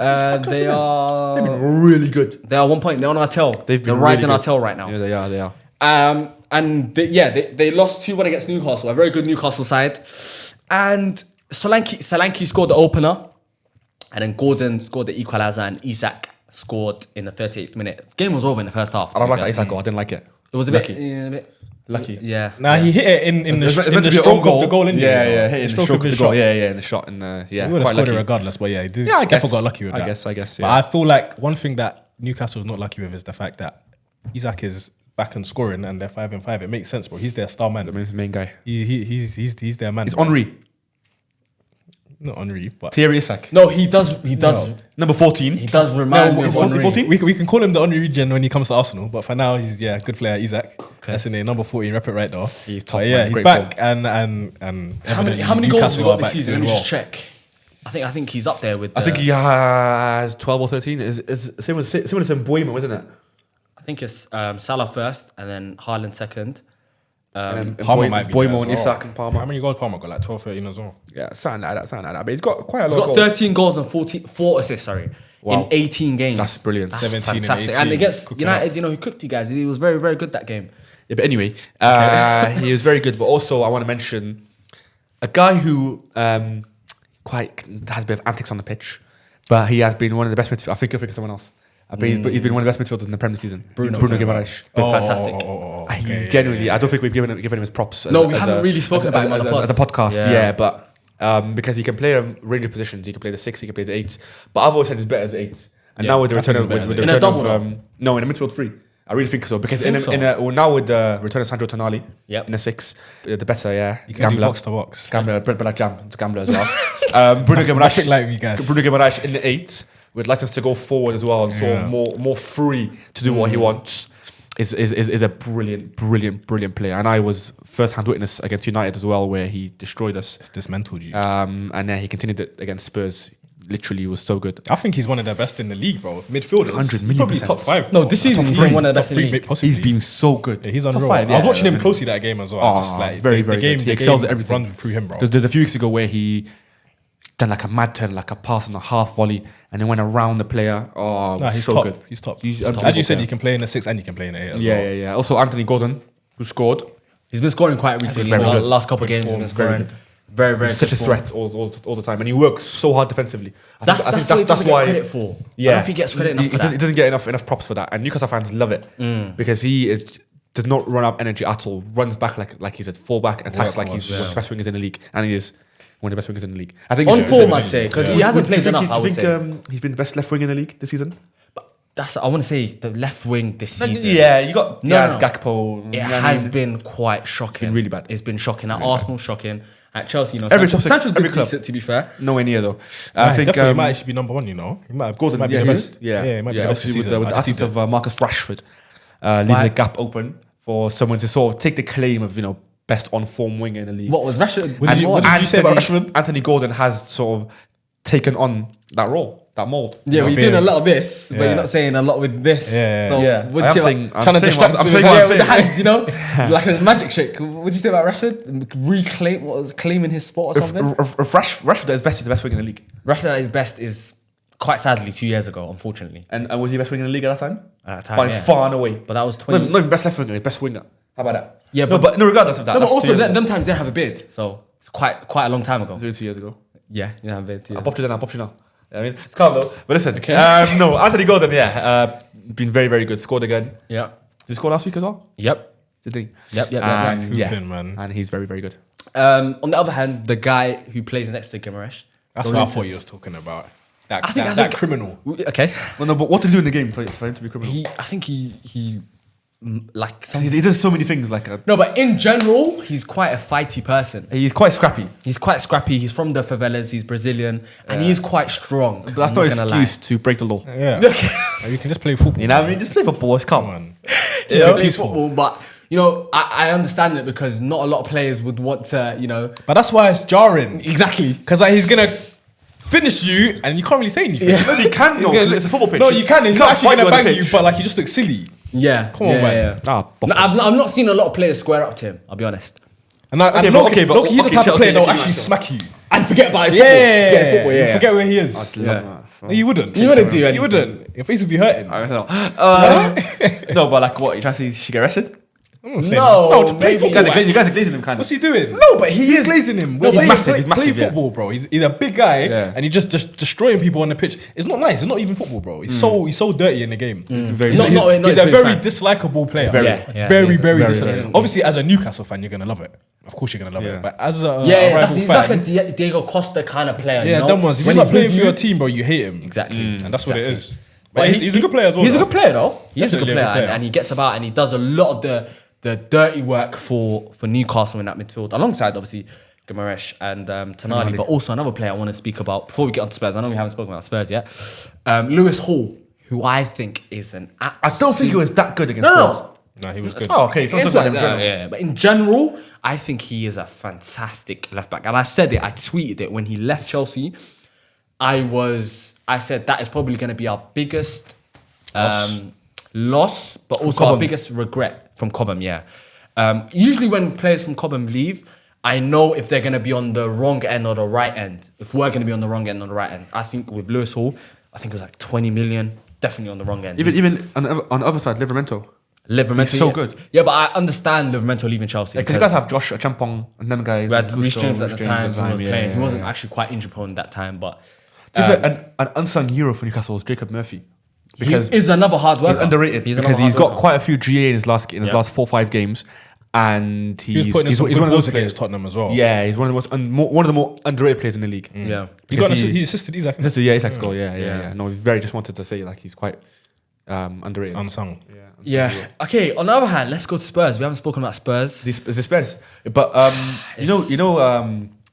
They are. They've been really good. They are 1 point. They're on our tail. They've been They're riding really our good. tail right now. Yeah, they are. And they lost 2-1 against Newcastle, a very good Newcastle side. And Solanke scored the opener. And then Gordon scored the equalizer and Isak scored in the 38th minute. The game was over in the first half. I don't to like be that fair. Isak goal. I didn't like it. It was a Lucky. bit... Yeah, a bit Lucky. yeah. Nah, he hit it in the It's meant in to the be an stroke own of the goal, innit? Yeah, hitting the stroke of the his goal. shot. Yeah, in the shot. And He would have quite scored it lucky. regardless, but yeah, he did. Yeah, I guess. Definitely got lucky with I that. guess, But yeah. I feel like one thing that Newcastle's not lucky with is the fact that Isak is back and scoring, and they're 5-5. It makes sense, bro. He's their star man. I mean, he's the main guy. He's their man. It's bro. Henri. Not Henri, but Thierry Isak. No, he does. Number 14. He does remind me of No, Henry. 14? we can call him the Henri region when he comes to Arsenal. But for now, he's a good player, Isak. That's in there, number 14. Rep it right though. He's top, But yeah, man. he's Great back and How many evidently goals has he Newcastle got are this back season? Let doing me well. just check. I think he's up there with. I think he has 12 or 13. Is same with Mbuemo, isn't it? I think it's Salah first and then Haaland second. And Palmer might be there Mbuemo as and well. Isak and Palmer. How many goals Palmer got? Like 12, 13 as well. Yeah, something like that. But he's got quite a He's lot got of goals. 13 goals and 4 assists. Sorry, Wow. in 18 games. That's brilliant. That's 17 and fantastic. 18, And against cooking United, up. you know, he cooked you guys. He was very, very good that game. Yeah, but anyway, he was very good. But also, I want to mention a guy who quite has a bit of antics on the pitch, but he has been one of the best midfielders. I think of someone else. I bet he's been one of the best midfielders in the Premier season. Bruno Guimaraes. Been fantastic. He's genuinely, I don't think we've given him his props. No, we haven't really spoken about him on the pod. as a podcast. Yeah, but because he can play a range of positions. He can play the 6, he can play the 8. But I've always said he's better as 8. And now with the return of in a double, no, in a midfield 3. I really think so because now with the return of Sandro Tonali in a 6, the better, You can do box to box. Gambler, bread like jam, it's Gambler as well. Bruno Guimaraes in the 8 with license to go forward as well and sort of more free to do what he wants. Is a brilliant player, and I was first-hand witness against United as well, where he destroyed us. It's dismantled you. And then he continued it against Spurs. Literally was so good. I think he's one of the best in the league, bro. Midfielders, 100 million probably %. top 5. No, this season he's been one of the best in the league. Possibly. He's been so good. Yeah, he's unreal. Top 5, I was watching him closely that game as well. Very good. He excels at everything. Runs through him, bro. There's a few weeks ago where he done like a mad turn, like a pass on a half volley, and then went around the player. He's so top. good. He's top. He's As you said, you can play in the 6 and you can play in the 8 as well. Yeah. Also Anthony Gordon, who scored. He's been scoring quite recently. very good. Last couple of games, he's been scoring. Very Such a good form. threat all the time, and he works so hard defensively. That's what he doesn't get credit for. I don't think he gets credit enough for that. He doesn't get enough props for that, and Newcastle fans love it because he does not run up energy at all. Runs back like he's a fullback and attacks like he's one of the best wingers in the league, and he is one of the best wingers in the league. I think on form, I'd say, because he hasn't played enough. I would say he's been the best left wing in the league this season. I want to say the left wing this season. Yeah, you got Diaz, No. Gakpo. It has been quite shocking. It's been really bad. It's been shocking. At Arsenal, shocking. At Chelsea, every Sancho's been club. decent, to be fair. Nowhere near though. I think he might actually be number 1. You know, he might have Gordon, might be the best. Yeah, he might be the best this with season. the absence of Marcus Rashford, leaves a gap open for someone to sort of take the claim of best on form winger in the league. What was Rashford? What did you say about Rashford? Anthony Gordon has sort of taken on that role, that mold. Yeah, well, you're doing a lot of this, but you're not saying a lot with this. Yeah. So Yeah, what'd I'm you say saying, about- trying to distract I'm I'm saying saying what what with I'm the saying. hands, like a magic trick. What'd you say about Rashford? Claiming his spot or something? If Rashford at his best, he's the best winger in the league. Rashford at his best is quite sadly 2 years ago, unfortunately. And was he best winger in the league at that time? At that time, By yeah. far and away. But that was Not 20. even best left winger, his best winger. How about that? Yeah, no, but regardless of that. No, but that's also 2 years them times they didn't have a bid, so it's quite a long time ago. 2 years ago. Yeah, you didn't have a bid. Yeah. I'll pop you now. I mean, it's calm though. But listen, no, Anthony Gordon, been very, very good. Scored again. Yeah. Did he score last week as well? Yep. Did he? Yep. And, He's hooping, man. and he's very, very good. On the other hand, the guy who plays next to Guimaraes. That's what I thought you was talking about. That criminal. Okay. Well, no, but what to do in the game for him to be criminal? I think he like some, He does so many things like no, but in general, he's quite a fighty person. he's quite scrappy. He's quite scrappy. He's from the favelas. He's Brazilian, and he's quite strong. But that's not an excuse to break the law. Yeah. You can just play football. You know what I mean? Just play football, it's calm. Come on. He plays football, but I understand it because not a lot of players would want to, But that's why it's jarring. exactly. Because he's going to finish you and you can't really say anything. No, you can though, 'cause it's a football pitch. No, you can. He's can't not actually fight going to on the bang you, pitch. but like he just looks silly. Yeah. Come on, yeah, man. Yeah. Ah, No, I've not seen a lot of players square up to him. I'll be honest. And Okay, Loki, but he's the type chill, of player okay, that will okay, actually chill. smack you. And forget about his football. Forget his football. You Yeah. forget where he is. Yeah. No, you wouldn't. You wouldn't do You anything. wouldn't. Your face would be hurting. I don't know. No, but like what? You trying to say she get arrested? No, to play maybe- football. You guys are glazing him kind of. What's he doing? No, but he He's is glazing him. No, We're saying massive, play- he's massive, Play yeah. football, bro. He's a big guy, Yeah. and he's just destroying people on the pitch. It's not nice. It's not even football, bro. He's so dirty in the game. very Not- dirty. not- He's his a biggest very fan. dislikable player. Very. Yeah. very, He's very very, dislikable. very. Obviously, as a Newcastle fan, you're gonna love it. Of course, you're gonna love Yeah. it. But as a Yeah, rival he's fan, like a Diego Costa kind of player. yeah, them ones. If When he's not playing with for you- your team, bro, you hate him. Exactly. And that's what it is. But But he's a good player as well. He's a though. good player, though. He is a good Definitely a player, good player. And he gets about and he does a lot of the dirty work for Newcastle in that midfield, alongside obviously Guimaraes and Tonali, but also another player I want to speak about before we get on to Spurs. I know we haven't spoken about Spurs yet. Lewis Hall, who I think is an absolute... I don't think he was that good against No. Spurs. No, he was good. Oh, okay. If you want to talk about him in general. Yeah, but in general, I think he is a fantastic left back. And I said it, I tweeted it when he left Chelsea. I said that is probably going to be our biggest loss, but also our Cobham. biggest regret from Cobham, yeah. Usually when players from Cobham leave, I know if they're going to be on the wrong end or the right end. If we're going to be on the wrong end or the right end. I think with Lewis Hall, I think it was like 20 million, definitely on the wrong end. Even on the other side, Livramento. Livramento, He's so yeah. good. Yeah, but I understand Livramento leaving Chelsea. Because you guys have Josh Champong and them guys. We had and Reece Gusto, James at Reece the James time who was yeah, playing. yeah, He wasn't yeah. actually quite injury prone that time, but To be fair, an unsung hero for Newcastle was Jacob Murphy. because he is another hard worker. he's underrated He's because another he's hard got worker. quite a few GA in his last 4-5 games, and He was he's putting in some one good of balls those against players. Tottenham as well. Yeah, he's one of the more underrated players in the league. Yeah. Because He assisted Isaac. This is Isaac score. Yeah. No, very just wanted to say like he's quite underrated. Unsung. Yeah. Okay. On the other hand, let's go to Spurs. We haven't spoken about Spurs. The Spurs, but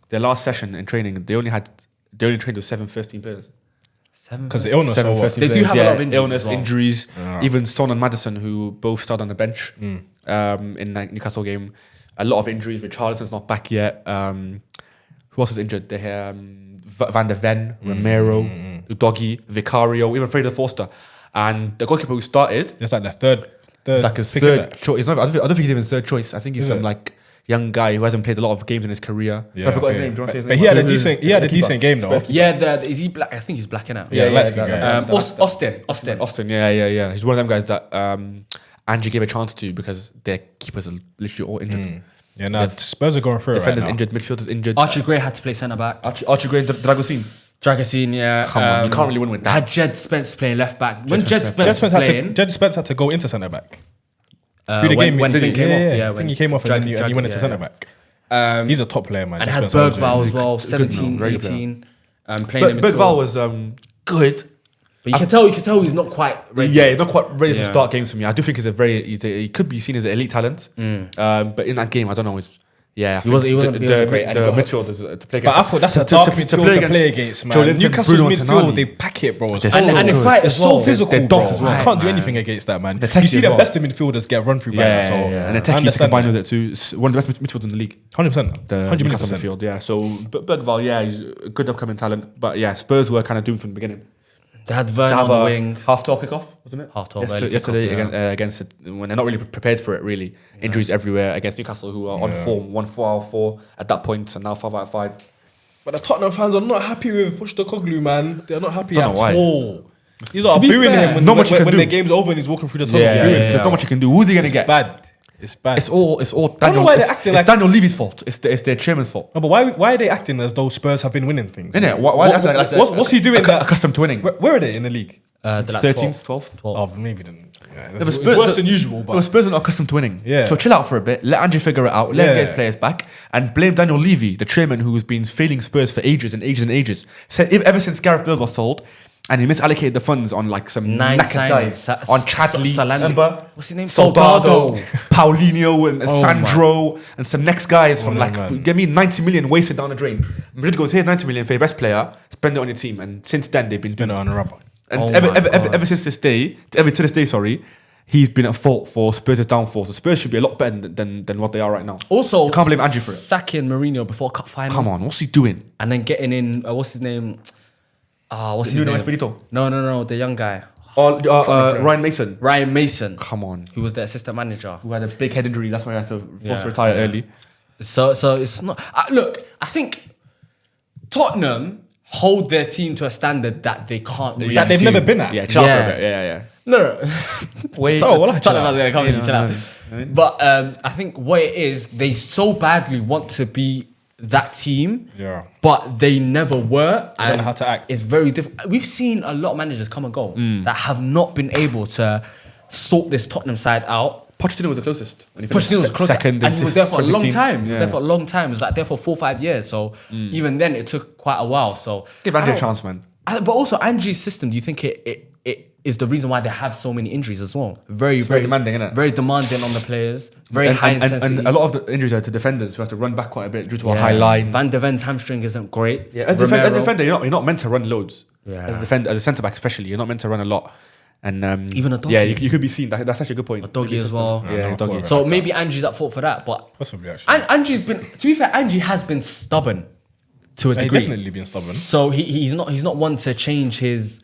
their last session in training, they only trained with 7 first team players. Because the illness. Seven or what? first team They do players, have a lot of injuries illness, as well. injuries. Even Son and Maddison, who both started on the bench in that Newcastle game, a lot of injuries. Richarlison's not back yet. Who else is injured? They have Van der Ven, Romero, Udogie, Vicario, even Freda Forster, and the goalkeeper who started. It's like the third. It's like his pick, third innit? choice. I don't think he's even third choice. I think he's Is some it? like young guy who hasn't played a lot of games in his career. So I forgot his name. Do you want to say his But name? he had a Who- decent. He who's had a the decent keeper? game though. Yeah. Is he black? I think he's black now. Yeah, light skin guy. Austin. Austin, yeah. He's one of them guys that Angie gave a chance to because their keepers are literally all injured. Yeah, no, Spurs are going through it right Defenders now. injured, midfielders injured. Archie Gray had to play centre back. Archie Gray, Dragosin. Dragosine, yeah. Come on, you can't really win with that. Had Jed Spence playing left back. When Jed Spence was playing, Jed Spence had to go into centre back. Through the game, when did Finn he? came off, I when think he came off and then he went into centre back. He's a top player, man. and Jed had Spence Bergval as was- well, good 17, very good 18. Playing in Bergval midfield. was good. But you can tell he's not quite ready. Yeah, not quite ready to Yeah. start games for me. I do think he could be seen as an elite talent. But in that game, I don't know. He wasn't great, and The he got midfielders to play But against. I thought that's a dark midfield to play against, man. Joelinton, Newcastle's Bruno and midfield, Tonali. they pack it, bro. It's They're so so and they good. fight It's as so well. physical, They're bro. dogs as well. You can't do Man. anything against that, man. They're You techie see as the well. best of midfielders get run through by that. So And the I techies understand combined that. with it too. It's one of the best midfielders in the league. 100%. The 100 Newcastle million %. midfield, yeah. So Bergval, yeah, he's a good upcoming talent. But yeah, Spurs were kind of doomed from the beginning. They had Vern To on have the a wing. half-time kickoff, wasn't it? Half-time early yesterday kickoff, against it, when they're not really prepared for it. Really, injuries everywhere against Newcastle, who are on form, 1-4 out of 4 at that point, and now 5 out of 5. But the Tottenham fans are not happy with Postecoglou, man. They're not happy Don't at know why. all. These are be booing fair, him when, not much you can when do. the game's over and he's walking through the tunnel. Yeah, booing. there's not much you can do. Who's he gonna It's get? bad. It's bad. It's all know Daniel. why they're acting It's like- Daniel Levy's fault. It's their chairman's fault. No, but why are they acting as though Spurs have been winning things? Isn't it? Why they acting like they're what's he doing? accustomed to winning? Where are they in the league? They're like 13th, 12th. Oh, maybe then. Yeah, but it's Spurs- worse than usual, But but Spurs are not accustomed to winning. Yeah. So chill out for a bit. Let Andrew figure it out. Let him Yeah. get his players back. And blame Daniel Levy, the chairman who's been failing Spurs for ages and ages and ages. Said ever since Gareth Bale got sold, and he misallocated the funds on like some 9 knackered guys. signings. On Chadley, remember? What's his name? Soldado, Paulinho, and Oh Sandro, and some next guys from no, like, man. get me 90 million wasted down the drain. Madrid goes, here's 90 million for your best player, spend it on your team. And since then, they've been been doing it. on a rubber. And Oh ever, my ever, ever, God. ever since this day, to this day, sorry, he's been at fault for Spurs' downfall. So Spurs should be a lot better than what they are right now. Also, You can't blame Andrew for it. sacking Mourinho before cup final. Come on, what's he doing? And then getting in, what's his name? What's his Nuno name? Espirito. No, the young guy. Ryan Mason. Ryan Mason, Come on. who was the assistant manager. Who had a big head injury, that's why he had to force Yeah. to retire early. So it's not. Look, I think Tottenham hold their team to a standard that they can't really. That they've never been at. Yeah, chill out for Yeah. a bit. Yeah. No. Wait. Oh, well, Chill out. Chill out. no. But I think what it is, they so badly want to be that team, Yeah. but they never were. They don't know how to act. It's very difficult. We've seen a lot of managers come and go that have not been able to sort this Tottenham side out. Pochettino was the closest. And he finished Pochettino was close, second and he was there for a long 2016. time. He was Yeah. there for a long time. He was like there for 4 or 5 years. So even then, it took quite a while. So Give Andrew a chance, man. But also, Angie's system. Do you think it is the reason why they have so many injuries as well? Very demanding, innit? Very demanding on the players. Very high intensity. And a lot of the injuries are to defenders who have to run back quite a bit due to a high line. Van de Ven's hamstring isn't great. Yeah, as a defender, you're not meant to run loads. Yeah. As a defender, as a centre back especially, you're not meant to run a lot. And Even a doggy. Yeah, you could be seen. That's actually a good point. A doggy as well. Yeah, no, doggy. for So maybe Angie's at fault for that. But Possibly, actually. and Angie's been. To be fair, Angie has been stubborn to a He's degree. definitely been stubborn. So he's not one to change his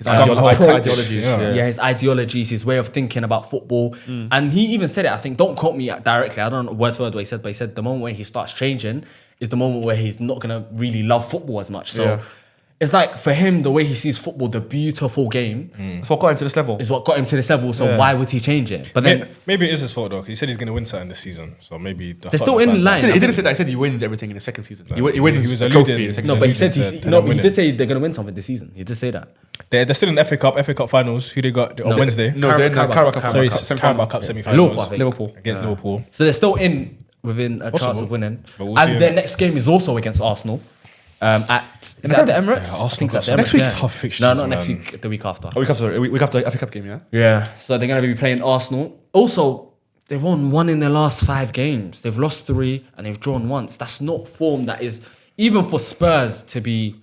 Ideologies. yeah, his ideologies, his way of thinking about football. And he even said it, I think, don't quote me directly, I don't know word for word what he said, but he said the moment when he starts changing is the moment where he's not going to really love football as much. So Yeah. it's like, for him, the way he sees football, the beautiful game, That's what got him to this level. is what got him to this level. So why would he change it? But then Maybe it is his fault though. 'Cause he said he's going to win something this season, so maybe they're still in line. He didn't say that. He said he wins everything in the second season. He wins He was a alluding- trophy in the second No, season. but he said to them he winning. did say they're going to win something this season. He did say that. They're still in the FA Cup finals. Who they got on Wednesday? No, they're in the Carabao Carabao Cup. Cup. Sorry, semi-finals. Carabao Cup Liverpool, semi-finals I think. Liverpool. against Liverpool. So they're still within a chance Possible. of winning. But we'll see, And their innit? next game is also against Arsenal. Is it at the Emirates? Yeah, I think it's at the Arsenal Emirates. next week, yeah. tough fixtures, No, not next man. week. The week after. Oh, week after the FA Cup game, yeah. Yeah. So they're going to be playing Arsenal. Also, they've won 1 in their last 5 games. They've lost 3 and they've drawn once. That's not form that is even for Spurs to be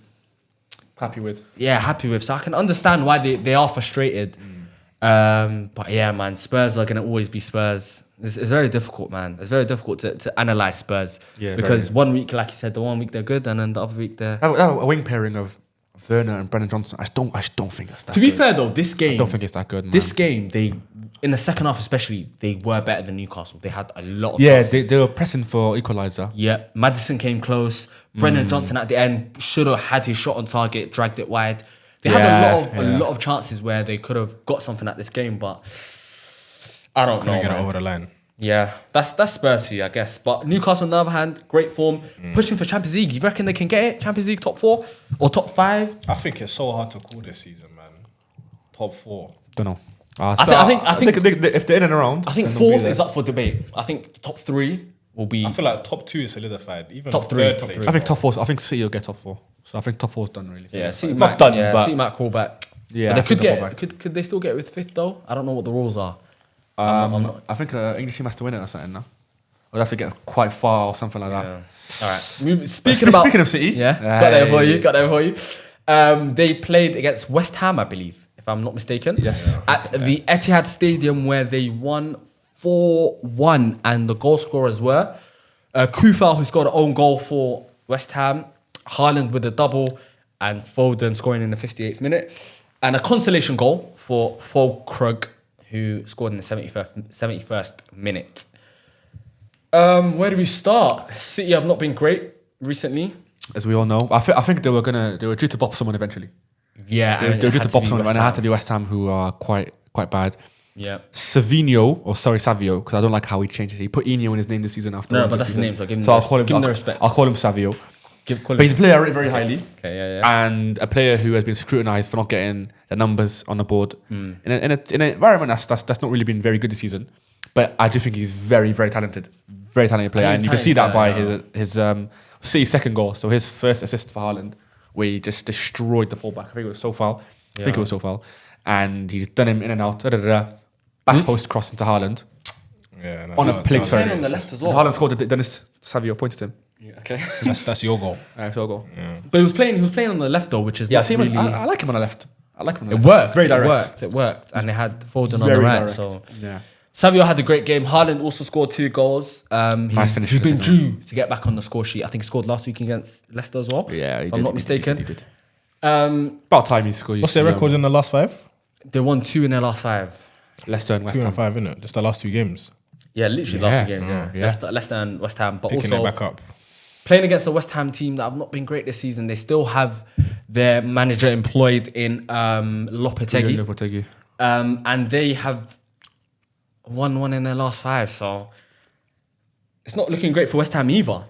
Happy with. happy with. So I can understand why they are frustrated. But yeah, man, Spurs are going to always be Spurs. It's very difficult, man. It's very difficult to analyze Spurs. Yeah, because very. 1 week, like you said, the 1 week they're good, and then the other week they're. A wing pairing of Werner and Brennan Johnson. I just don't think it's that. To be good. fair though, this game. I don't think it's that good. Man. This game, they in the second half especially, they were better than Newcastle. They had a lot of Yeah, chances. they were pressing for equaliser. Yeah, Maddison came close. Brennan Johnson at the end should have had his shot on target, dragged it wide. They had a lot of chances where they could have got something at this game, but I don't know. Couldn't get it Man. over the line. Yeah, that's Spurs for you, I guess. But Newcastle, on the other hand, great form, pushing for Champions League. You reckon they can get it? Champions League top 4 or top 5? I think it's so hard to call this season, man. Top 4. Don't know. I think if they're in and around, I think then they'll be 4th there. is up for debate. I think top 3 will be. I feel like top 2 is solidified. Even Top three, third top place. three. I think top 4. I think City will get top 4. So I think top 4 is done really. Yeah, City it's might, not done, yeah, but City might crawl back. Yeah, But I they could think they'll get. crawl back. Could they still get with 5th though? I don't know what the rules are. I think English team has to win it or something now. Or they have to get quite far or something like that. All right. Speaking of City, yeah, got that for you. They played against West Ham, I believe, if I'm not mistaken. Yes. At the Etihad Stadium, where they won 4-1, and the goal scorers were Kufal, who scored an own goal for West Ham, Haaland with a double, and Foden scoring in the 58th minute, and a consolation goal for Fulkrug, who scored in the 71st minute. Where do we start? City have not been great recently. As we all know, I think they were due to bop someone eventually. Yeah, They were due to bop someone, and it had to be West Ham, who are quite bad. Yeah. Savio, because I don't like how he changed it. He put Eno in his name this season after. No, one but this that's his season. name, so give him So I'll call him. give him the respect. I'll call him Savio. Call But he's a him. player I rate very highly. Okay, yeah. And a player who has been scrutinised for not getting the numbers on the board in an environment that's not really been very good this season. But I do think he's very, very talented player, He's and you can see that talented, by his City's second goal. So his first assist for Haaland, where he just destroyed the fullback. I think it was Sofal. And he's done him in and out. Back post cross into Haaland. Yeah, no, On a plate He's turn. playing on the left as And well. Haaland scored it. Dennis Savio pointed him. Okay. That's your goal. Field goal. But he was playing on the left though, which is Yeah, not see him. really. I like him on the left. I like him on the It left. worked. It's very direct. It worked. And they had Foden on the Very right. direct. So Yeah. Savio had a great game. Haaland also scored 2 goals. Nice finish He's for the been second due to get back on the score sheet. I think he scored last week against Leicester as well. Yeah, he if did. I'm not mistaken. He did. About time he scored. What's their record in the last 5? They won 2 in their last 5. Leicester and West 2 Ham. and 5, isn't it? Just the last 2 games. Yeah, literally last 2 games. Yeah. Yeah. Leicester and West Ham, but Picking also it back up. playing against the West Ham team that have not been great this season. They still have their manager employed in Lopetegui. Lopetegui. And they have won 1 in their last 5. So it's not looking great for West Ham either.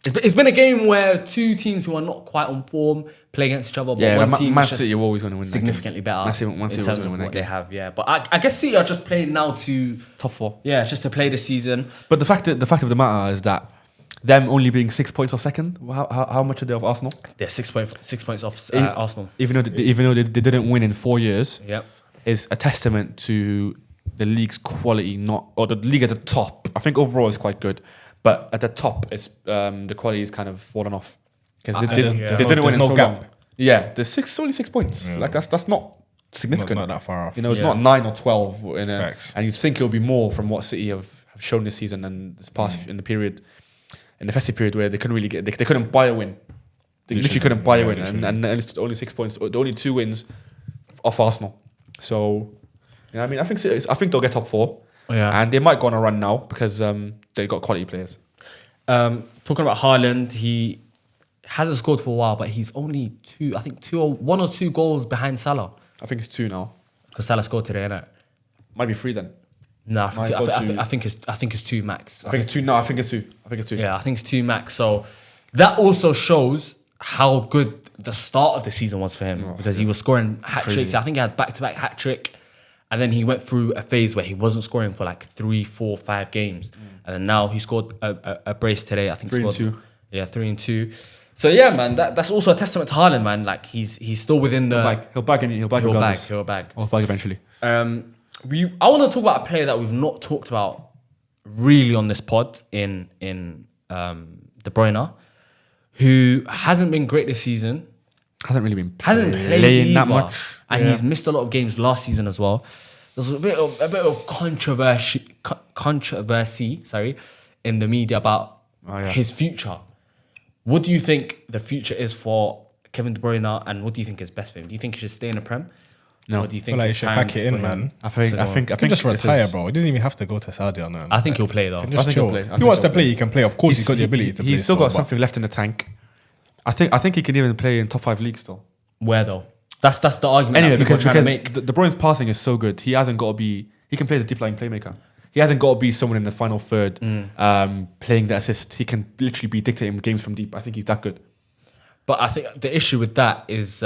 It's been a game where 2 teams who are not quite on form play against each other. But Yeah, one team Man is just City are always going to win that game. significantly better Man City in always terms gonna of win that what they game. have. Yeah, but I guess City are just playing now to Top 4. just to play the season. But the fact of the matter is that them only being 6 points off second, how much are they of Arsenal? They're 6 points off In- Arsenal. Even though they didn't win in 4 years, Yep. is a testament to the league's quality, or the league at the top. I think overall is quite good, but at the top, it's the quality is kind of fallen off because they didn't win in no so gap. long. Yeah, there's only 6 points. Like that's not significant. Not that far off. You know, it's Yeah. not 9 or 12, Facts. and you'd think it'll be more from what City have shown this season and this past in the festive period where they couldn't really they couldn't buy a win. They literally couldn't buy a win, and it's only 6 points, the only 2 wins off Arsenal. So, I mean, I think they'll get top 4, and they might go on a run now because they got quality players. Talking about Haaland, he hasn't scored for a while, but he's only 1 or 2 goals behind Salah. I think it's 2 now. Because Salah scored today, innit? Might be 3 then. No, he's got 2. I think it's 2 max. I think it's 2. No, I think it's 2. Yeah, I think it's 2 max. So that also shows how good the start of the season was for him because he was scoring hat tricks. I think he had back-to-back hat trick, and then he went through a phase where he wasn't scoring for like 3, 4, 5 games, and then now he scored a brace today. I think 3 and scored, 2. Yeah, 3 and 2. So yeah, man, that's also a testament to Haaland, man. Like he's still within the. He'll bag regardless. He'll bag. He'll bag eventually. I want to talk about a player that we've not talked about really on this pod in De Bruyne, who hasn't been great this season. Hasn't really been Hasn't played playing that either. much. And he's missed a lot of games last season as well. There's a bit of controversy, in the media about his future. What do you think the future is for Kevin De Bruyne, and what do you think is best for him? Do you think he should stay in the Prem? No. Or do you I think feel like you it's should time pack it for in, him man. I think He can just this retire, is- bro. He doesn't even have to go to Saudi or nothing. I think he'll play though. Just think chill. he'll play. I If think he wants to he'll play, he can play. Of course, he's got the ability to play. He's still got but- something left in the tank. I think he can even play in top 5 leagues still. Where though? That's the argument Anyway, that people because are trying to make. De Bruyne's passing is so good, he hasn't got to be. He can play as a deep lying playmaker. He hasn't got to be someone in the final third, playing the assist. He can literally be dictating games from deep. I think he's that good. But I think the issue with that is,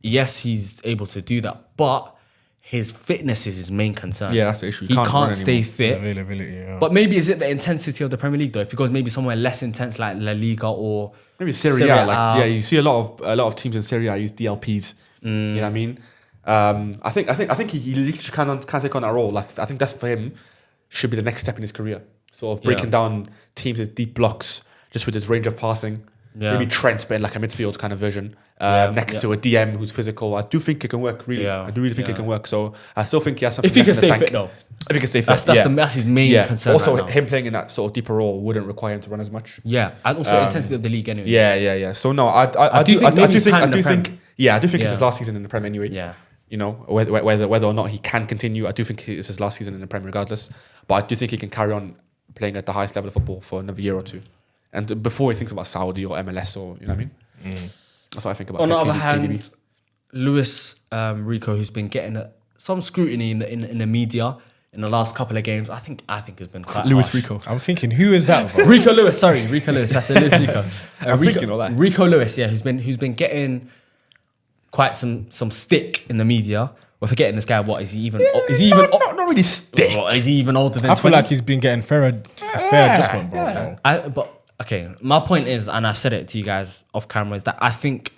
yes, he's able to do that, but his fitness is his main concern. Yeah, that's the issue. He can't run stay anymore. fit. Availability, yeah. But maybe is it the intensity of the Premier League though? If he goes maybe somewhere less intense like La Liga or Maybe Serie A. Like, you see a lot of teams in Serie A use DLPs. You know what I mean? I think he literally can take on that role. Like, I think that's for him should be the next step in his career. Sort of breaking down teams with deep blocks, just with his range of passing. Yeah. Maybe Trent, but in like a midfield kind of version, next Yeah. to a DM who's physical. I do think it can work. Really, Yeah. I do really think it can work. So I still think he has something. if he can left in the stay tank. fit though. If he can stay fit, That's his main concern. Also, right now. him playing in that sort of deeper role wouldn't require him to run as much. Yeah, and also intensity of the league anyway. Yeah. So no, I do think maybe it's time in the Prem. think it's Yeah. his last season in the Prem anyway. Yeah. You know, whether or not he can continue, I do think it's his last season in the Prem regardless. But I do think he can carry on playing at the highest level of football for another year or two, and before he thinks about Saudi or MLS or you know what I mean. That's what I think about. On the other KDB. hand, Luis Rico, who's been getting some scrutiny in the media in the last couple of games, I think has been quite Luis harsh. Rico. I'm thinking, who is that, bro? Rico Lewis, sorry, Rico Lewis. That's Luis Rico. thinking all that. Rico Lewis, yeah, who's been getting quite some stick in the media. We're forgetting this guy. What is he even? Not really stick. What, is he even older than? I feel 20? like he's been getting fair adjustment, bro. But okay, my point is, and I said it to you guys off camera, is that I think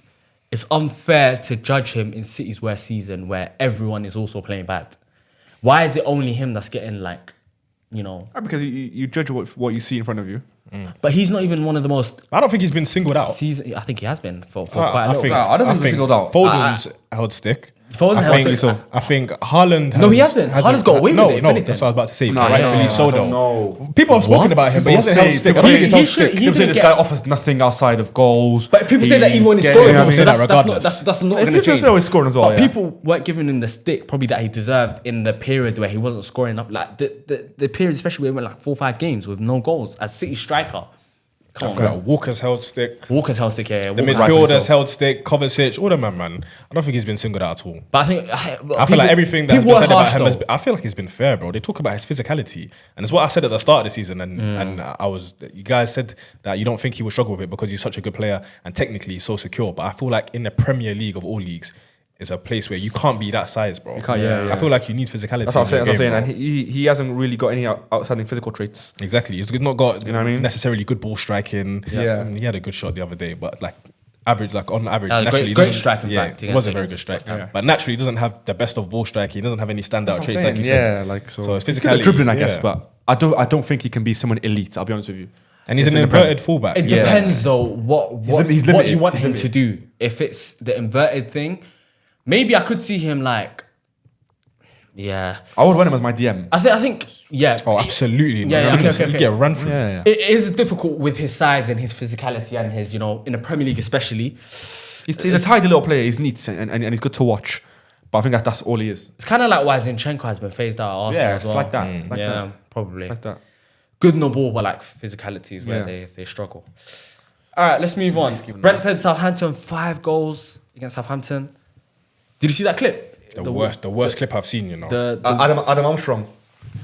it's unfair to judge him in City's worst season where everyone is also playing bad. Why is it only him that's getting like, you know? Because you judge what you see in front of you. But he's not even one of the most I don't think he's been singled out. season. I think he has been for quite a little. I don't think he's singled out. Foden's held stick. Foden I held think, stick. I think Haaland has, No, he hasn't. Haaland's got away with it, if No, anything. that's what I was about to say. No, Rightfully no, so, I though. don't know. People have spoken What? about him, but he People hasn't held say- stick. I people think say- he's held he should- stick. he People say didn't this get- guy offers nothing outside of goals. But people say that even when he's Yeah, scoring, yeah, though, say so that that's regardless. not going to People change. say he's scoring as well. But yeah. people weren't giving him the stick probably that he deserved in the period where he wasn't scoring up. Like the period, especially where he went like 4 or 5 games with no goals as City striker. Come I on, feel man. like Walker's held stick. Walker's held stick here. The Walker's midfielders held stick. Kovacic, all the man. I don't think he's been singled out at all. But I think I feel like everything that's been said about him has been. I feel like he's been fair, bro. They talk about his physicality, and it's what I said at the start of the season. And you guys said that you don't think he would struggle with it because he's such a good player and technically he's so secure. But I feel like in the Premier League of all leagues, is a place where you can't be that size, bro. can't, yeah. I feel like you need physicality. That's what I'm saying. bro. And he hasn't really got any outstanding physical traits. Exactly. He's not got You know what I mean? necessarily good ball striking. Yeah. He had a good shot the other day, but like average, like on average, Great- naturally he great doesn't- strike, in yeah, fact, it was a against- very good strike. Yeah. But naturally, he doesn't have the best of ball striking. He doesn't have any standout traits, like you yeah, said. like So it's he's good at physicality, dribbling, I guess, yeah. but I don't think he can be someone elite. I'll be honest with you. And he's an in the Prem. inverted fullback. It depends though what he's what limited. you want He's him limited. to do. If it's the inverted thing, maybe I could see him like, yeah. I would want him as my DM. I think yeah. Oh, absolutely. Yeah, man. yeah, okay. You get run through. Yeah. It is difficult with his size and his physicality and his, in the Premier League especially. He's a tidy little player. He's neat and he's good to watch. But I think that's all he is. It's kind of like why Zinchenko has been phased out at Arsenal Yeah, as it's well. like that. It's like yeah, that. probably. Like that. Good no ball, but like physicality is where Yeah. they struggle. All right, let's move on. Brentford, Southampton, 5 goals against Southampton. Did you see that clip? The worst clip I've seen, The Adam Armstrong.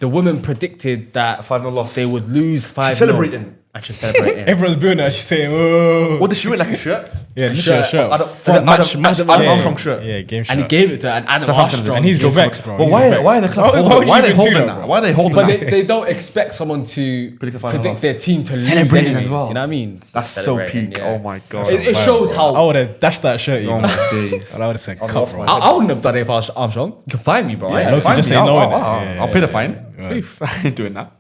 the woman predicted that 5-0 loss. they would lose 5-0. Celebrating. and she's celebrating. Everyone's doing that. She's saying, "Oh, What, does she wear like a shirt? yeah, literally a shirt. shirt. Adam Armstrong shirt. Yeah, game shirt. And he gave it to an Adam Southampton. Armstrong. and he's gift. Jovex, bro. But He's why Jovex. are the club Why holding? would Why are you they even do holding that, that? Why are they holding But that? they don't expect someone to Predict the final predict loss. their team to lose Celebrating anyways, as well. You know what I mean? That's so Celebrating, peak. yeah. Oh my god. It shows I how. would have dashed that shirt. Oh my days. And I would have said, "Cut, lost bro." my- I wouldn't have done it if I was Armstrong. You can find me, bro. Yeah, Yeah. look, just say no. innit? I'll pay the Yeah, fine. yeah. I ain't doing that.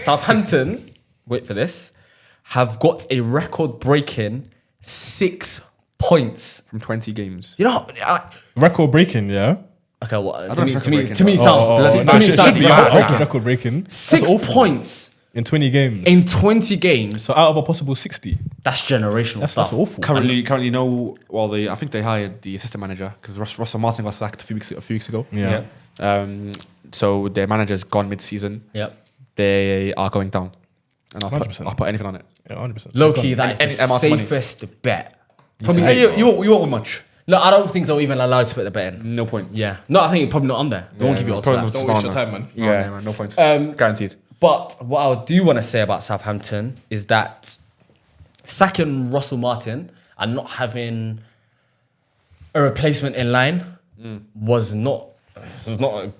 Southampton, wait for this, have got a record-breaking 6 points. From 20 games. You know, Record breaking, yeah. okay, what? don't To me, know if to me, record-breaking, to me but- sounds bloody. no, To me should sounds be. bad. I hope it's record breaking. 6 points in 20 games. in 20 games. So out of a possible 60, That's generational that's stuff. awful. Currently, no. Well, I think they hired the assistant manager because Russell Martin got sacked a few weeks ago. Yeah. So their manager's gone mid-season. Yep. They are going down, and 100%. I'll put anything on it. Yeah, 100%. Low key, that Any is the amount of money. safest bet. Probably. Hey, you won't much. No, I don't think they'll even allow you to put the bet in. No point. Yeah. No, I think it's probably not on there. They won't give you odds for probably that. not. Don't waste your time, man. Yeah, no points. Guaranteed. But what I do want to say about Southampton is that sacking Russell Martin and not having a replacement in line was not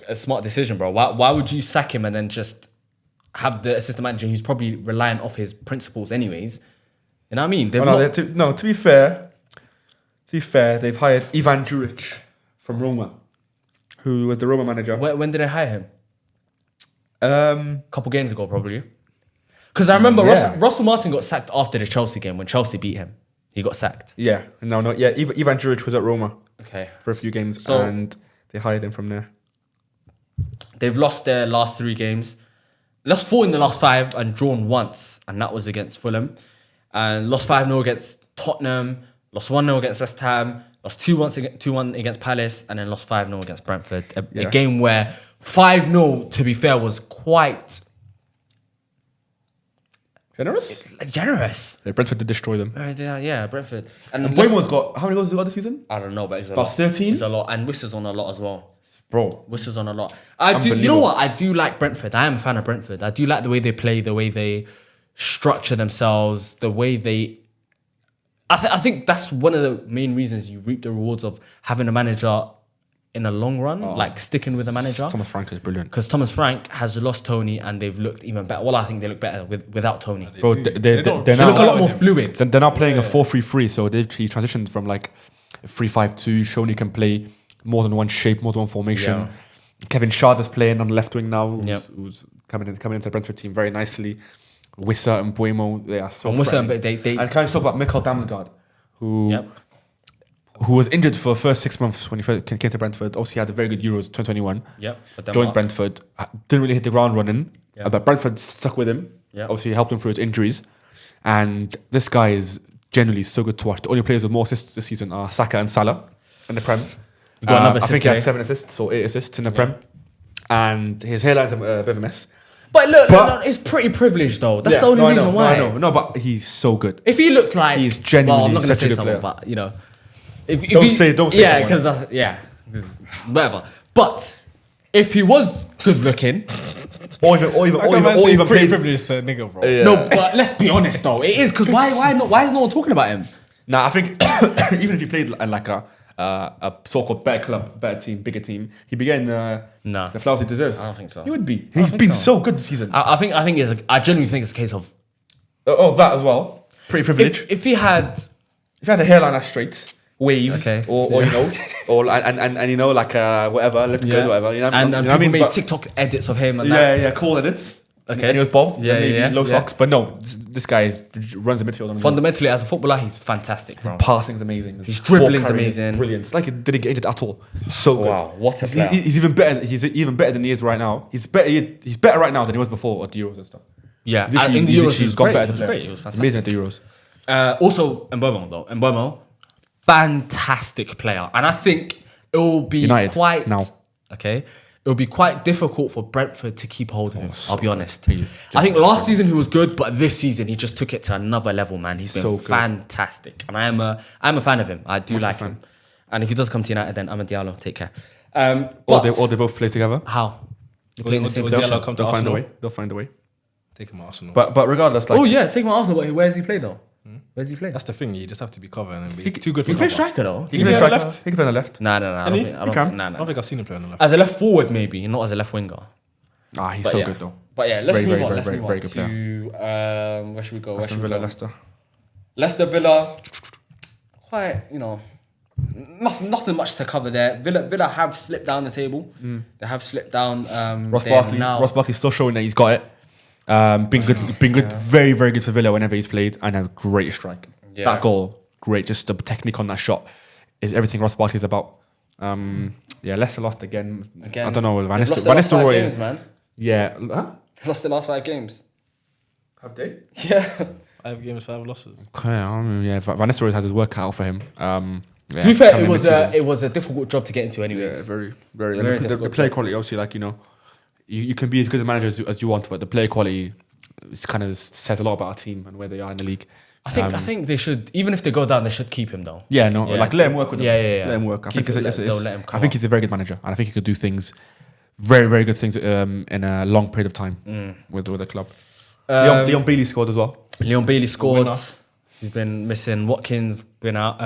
a smart decision, bro. Why would you sack him and then just have the assistant manager who's probably relying off his principles anyways? You know what I mean? To be fair, they've hired Ivan Juric from Roma, who was the Roma manager. When did they hire him? Um, Couple games ago, probably. Because I remember Yeah. Russell Martin got sacked after the Chelsea game when Chelsea beat him. He got sacked. yeah, yeah. Ivan Juric was at Roma Okay. for a few games, So- and they hired him from there. They've lost their last 3 games. Lost 4 in the last 5 and drawn once, and that was against Fulham. And lost 5-0 against Tottenham. Lost 1-0 against West Ham. Lost 2-1 against Palace, and then lost 5-0 against Brentford. A Yeah. game where 5-0, to be fair, was quite Generous? generous. Yeah, Brentford did destroy them. Yeah, Brentford. And And let's- Bournemouth got how many goals has he got this season? I don't know, but it's a About lot. 13? It's a lot, and Whistler's on a lot as well. Bro, Whistler's on a lot. I do. You know Unbelievable. what? I do like Brentford. I am a fan of Brentford. I do like the way they play, the way they structure themselves, the way they. I think that's one of the main reasons you reap the rewards of having a manager in the long run, like sticking with a manager. Thomas Frank is brilliant. Because Thomas Frank has lost Tony, and they've looked even better. Well, I think they look better without Tony. Bro, do. they're don't- now They look a lot more him. fluid. They're now playing a 4-3-3, so he transitioned from like a 3-5-2, showing he can play more than one shape, more than one formation. Yeah. Kevin Shard is playing on the left wing now, Yep. who's coming into the Brentford team very nicely. Wissa and Buemo, they are so And Wissa, threatening. but they And can I just talk about Mikkel Damsgaard, who Yep. was injured for the first 6 months when he first came to Brentford. Obviously, he had a very good Euros 2021. Yep. But Joined Brentford, didn't really hit the ground running, Yeah. but Brentford stuck with him. Yeah. Obviously, helped him through his injuries. And this guy is generally so good to watch. The only players with more assists this season are Saka and Salah in the Prem. You got another I think assist he has today. 7 assists or 8 assists in the Prem. And his hairline's a bit of a mess. But look, But- it's pretty privileged though. That's Yeah, the only no, I reason know, why. No, I know. No, but he's so good. If he looked like He's genuinely well, I'm not gonna such a say good someone, player. but you know, if Don't he, say yeah, someone. because whatever. But if he was good looking, Or even pretty played. privileged to nigga, bro. Yeah. no. But let's be honest though, it is because why not? Why is no one talking about him? Nah, I think even if he played in like a so-called better club, better team, bigger team, he'd be getting No. the flowers he deserves. I don't think so. He would be. don't He's think been so. so good this season. I think I genuinely think it's a case of That as well. Pretty privileged. if he had If you had a hairline that's straight, waves, Okay. or you know, or and you know, like whatever, lip good, whatever. You know, and you know people what I mean? made But- TikTok edits of him and that. yeah, cool edits. Okay. And he was bob. Yeah, Yeah, maybe yeah, low yeah. socks, but no, this guy runs the midfield. Fundamentally, as a footballer, he's fantastic, bro. Passing's amazing. His Ball dribbling's carrying amazing. is brilliant. It's like he didn't get injured at all. So good. Wow, what a He's- player. He's even better. He's even better than he is right now. He's better right now than he was before at the Euros and stuff. Yeah, Literally, in the he's Euros, literally he was got great. better He was than great. He was fantastic. Amazing at the Euros. Also, Mbomo though. Mbomo, fantastic player, and I think it will be United quite now. okay. It will be quite difficult for Brentford to keep hold of him. so I'll be honest. He is I think last season he was good, but this season he just took it to another level, man. He's been So good. fantastic, and I'm a fan of him. I do Massive like fan. him, and if he does come to United, then I'm a Diallo. Take care. Or But they both play together. how? You're playing the same Or position. Diallo come to They'll find a Arsenal. way. They'll find a way. Take him Arsenal. But regardless, like Oh yeah, take my Arsenal. But where does he play though? Where's he play? That's the thing. You just have to be covered and be too good for He plays cover. striker though. he can play play on the striker. left? He can play on the left. Nah. I Can don't he? think. I He don't can. think. I don't think I've seen him play on the left. As a left forward, maybe not as a left winger. Ah, he's But so yeah. good though. But yeah, let's Very, move very, on. very, Let's very, move very on good to where should we go? Where Aston should we Villa, go? Leicester. Leicester Villa. Quite, nothing much to cover there. Villa have slipped down the table. They have slipped down. Ross they're Barkley. now- Ross Barkley's still showing that he's got it. Been good, very, very good for Villa whenever he's played, and a great strike. Yeah. That goal, great. Just the technique on that shot is everything Ross Barkley's about. Leicester lost again. I don't know. Van They've lost the last 5 Nistelrooy. games, man. Yeah. Huh? They've lost the last 5 games. Have they? Yeah. 5 games, 5 losses. Yeah. Van Nistelrooy has his work cut out for him. To be fair, it was a difficult job to get into, Yeah, anyways. very, very. Very And the difficult player job. quality, obviously, like you can be as good a manager as you want, but the player quality kind of says a lot about our team and where they are in the league. I think they should, even if they go down, they should keep him though. Yeah, no, Yeah. like let him work with them. Yeah. Let him work. I Keep think it, they'll let him come I think up. he's a very good manager, and I think he could do things, very, very good things in a long period of time with the club. Leon Bailey scored as well. Leon Bailey scored. Winner. He's been missing. Watkins been out.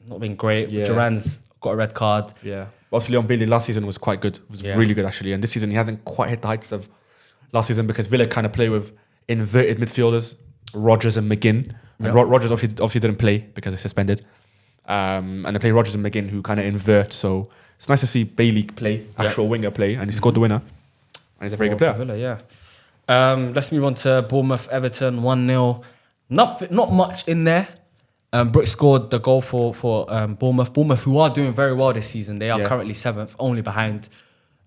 Not been great. Yeah. Duran's got a red card. Yeah, obviously Leon Bailey last season was quite good. Was Yeah. really good actually, and this season he hasn't quite hit the heights of last season because Villa kind of play with inverted midfielders, Rodgers and McGinn. And Yeah. Rodgers obviously didn't play because he's suspended. And they play Rodgers and McGinn who kind of invert. So it's nice to see Bailey play, actual winger play, and he scored the winner. And he's a very good player. Villa, yeah. Let's move on to Bournemouth Everton 1-0. Not much in there. Brooks scored the goal for Bournemouth. Bournemouth, who are doing very well this season, they are Yeah. currently 7th, only behind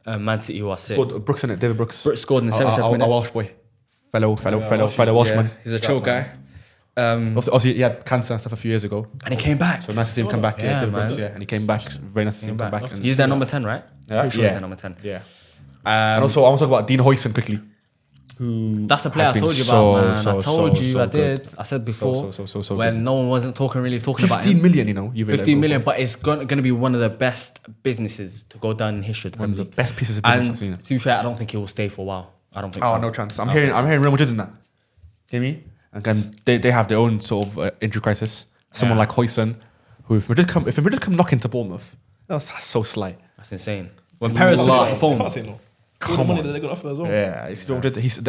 Man City, who are 6th. Scored Brooks in it, David Brooks. Brooks scored in the 77th a minute. Welsh boy. Fellow Welshman. Yeah, he's a chill guy. Obviously, he had cancer and stuff a few years ago. And he came back. So nice to see him come back. Yeah, David man. Brooks, and he came back. Very nice to see him come back. And He's their number 10, right? Yeah. Pretty sure Yeah. he's their number 10. Yeah. And also, I want to talk about Dean Hoyson quickly. Who That's the player I has been told you about, man. so, I told you, so I did. good. I said before. So when good. no one wasn't talking about 15 him. million, you know. You've 15 million, but it's going to be one of the best businesses to go down in history. One of the best pieces of business I've And seen. to be fair, I don't think he will stay for a while. I don't think Oh, so. no chance. I'm hearing Real Madrid in that. Hear me? And they have their own sort of injury crisis. Someone like Hoyson, who if Madrid come knocking to Bournemouth, that's so sly. That's insane. When Perez was on the phone, Can't say no. All the money that they got offer as well. Yeah,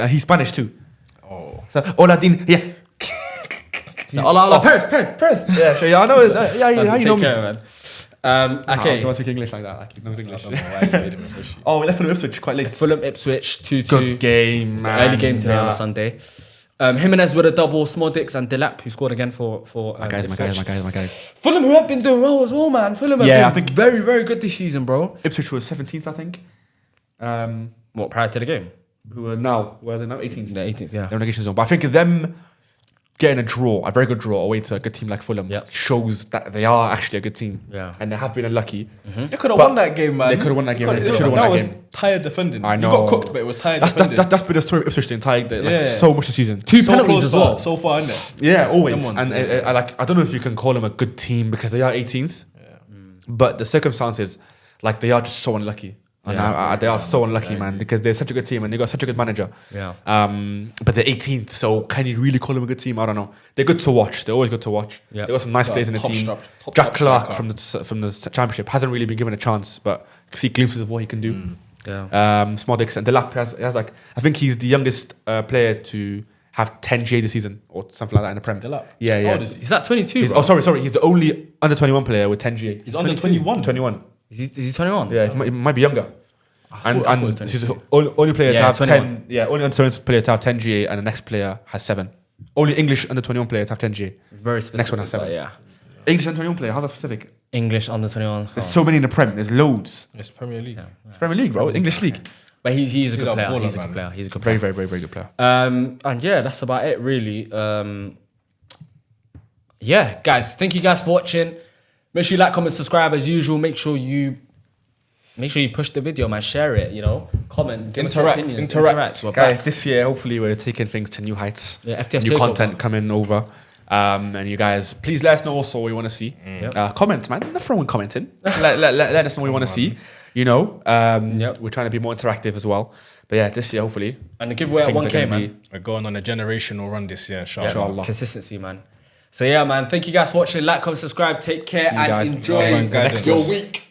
he's Spanish too. Oh, so Hola, Dean. Yeah, oh, Perez. yeah, sure. Yeah, I know. Yeah, you know Take me. care, man. Okay. Okay, Don't speak English like that. Like he knows English. I don't know why he made him a fishy. Oh, we left from Ipswich quite late. Fulham Ipswich 2-2. Good game, man. Early game today on a Sunday. Jimenez with a double, Small Dicks and Delap, who scored again for My guys. Ipswich. Fulham, who have been doing well as well, man. Fulham have Yeah, been I think- very, very good this season, bro. Ipswich was 17th, I think. What, prior to the game? Who are now? Where are they now? 18th. The 18th, yeah. They're relegation zone. But I think them getting a very good draw away to a good team like Fulham Yeah. shows that they are actually a good team. Yeah. And they have been unlucky. They could have But won that game, man. they could have won that game. They could've- should have won that was game. tired defending. I know. You got cooked, but it was tired That's defending. been the story of Ipswich the entire Yeah. like so much this season. Two so penalties close, as but well. So far in there. Yeah, always. Them ones, And yeah. I don't know if you can call them a good team because they are 18th. But the circumstances, like they are just so unlucky. And they are so unlucky, man, because they're such a good team and they got such a good manager. Yeah. But they're 18th, so can you really call them a good team? I don't know. They're good to watch. They're always good to watch. Yeah. They got some nice players in the top team. top Jack Clark striker. from the championship hasn't really been given a chance, but you can see glimpses of what he can do. Yeah. Small Dicks and Delap has like I think he's the youngest player to have 10 GA this season or something like that in the Prem. Delap? Yeah, How yeah. old is he? Is that 22, bro? Oh, sorry. He's the only under 21 player with 10 GA. He's under 21. 21. Is he 21? Yeah, he might be younger. I thought he was He's the 22. only player to Yeah, have 21. 10. Yeah, only under 21 player to have 10 GA, and the next player has 7. Only English under 21 player to have 10 GA. Very specific. Next one has 7. but Yeah. English under 21 player. How's that specific? English under 21. There's so many in the Prem. There's loads. It's Premier League. It's Premier League, bro. English League. But he's a good a player. baller, He's a man. good player. He's a good Very, player. very, very, very good player. And yeah, that's about it, really. Yeah, guys, thank you guys for watching. Make sure you like, comment, subscribe as usual. Make sure you push the video, man. Share it, comment, give us your Interact, opinions, interact. We're Guys, back. this year, hopefully, we're taking things to new heights. Yeah, FTF new takeover. content coming over. And you guys, please let us know also what you want to see. Yep. Comment, man. Not throwing commenting. let us know what you want to see. We're trying to be more interactive as well. But yeah, this year hopefully. And the giveaway at things are 1K, gonna man. be- We're going on a generational run this year, inshallah. Inshallah. Consistency, man. So yeah, man. Thank you guys for watching. Like, comment, subscribe. Take care and guys. enjoy Love and guidance. your week.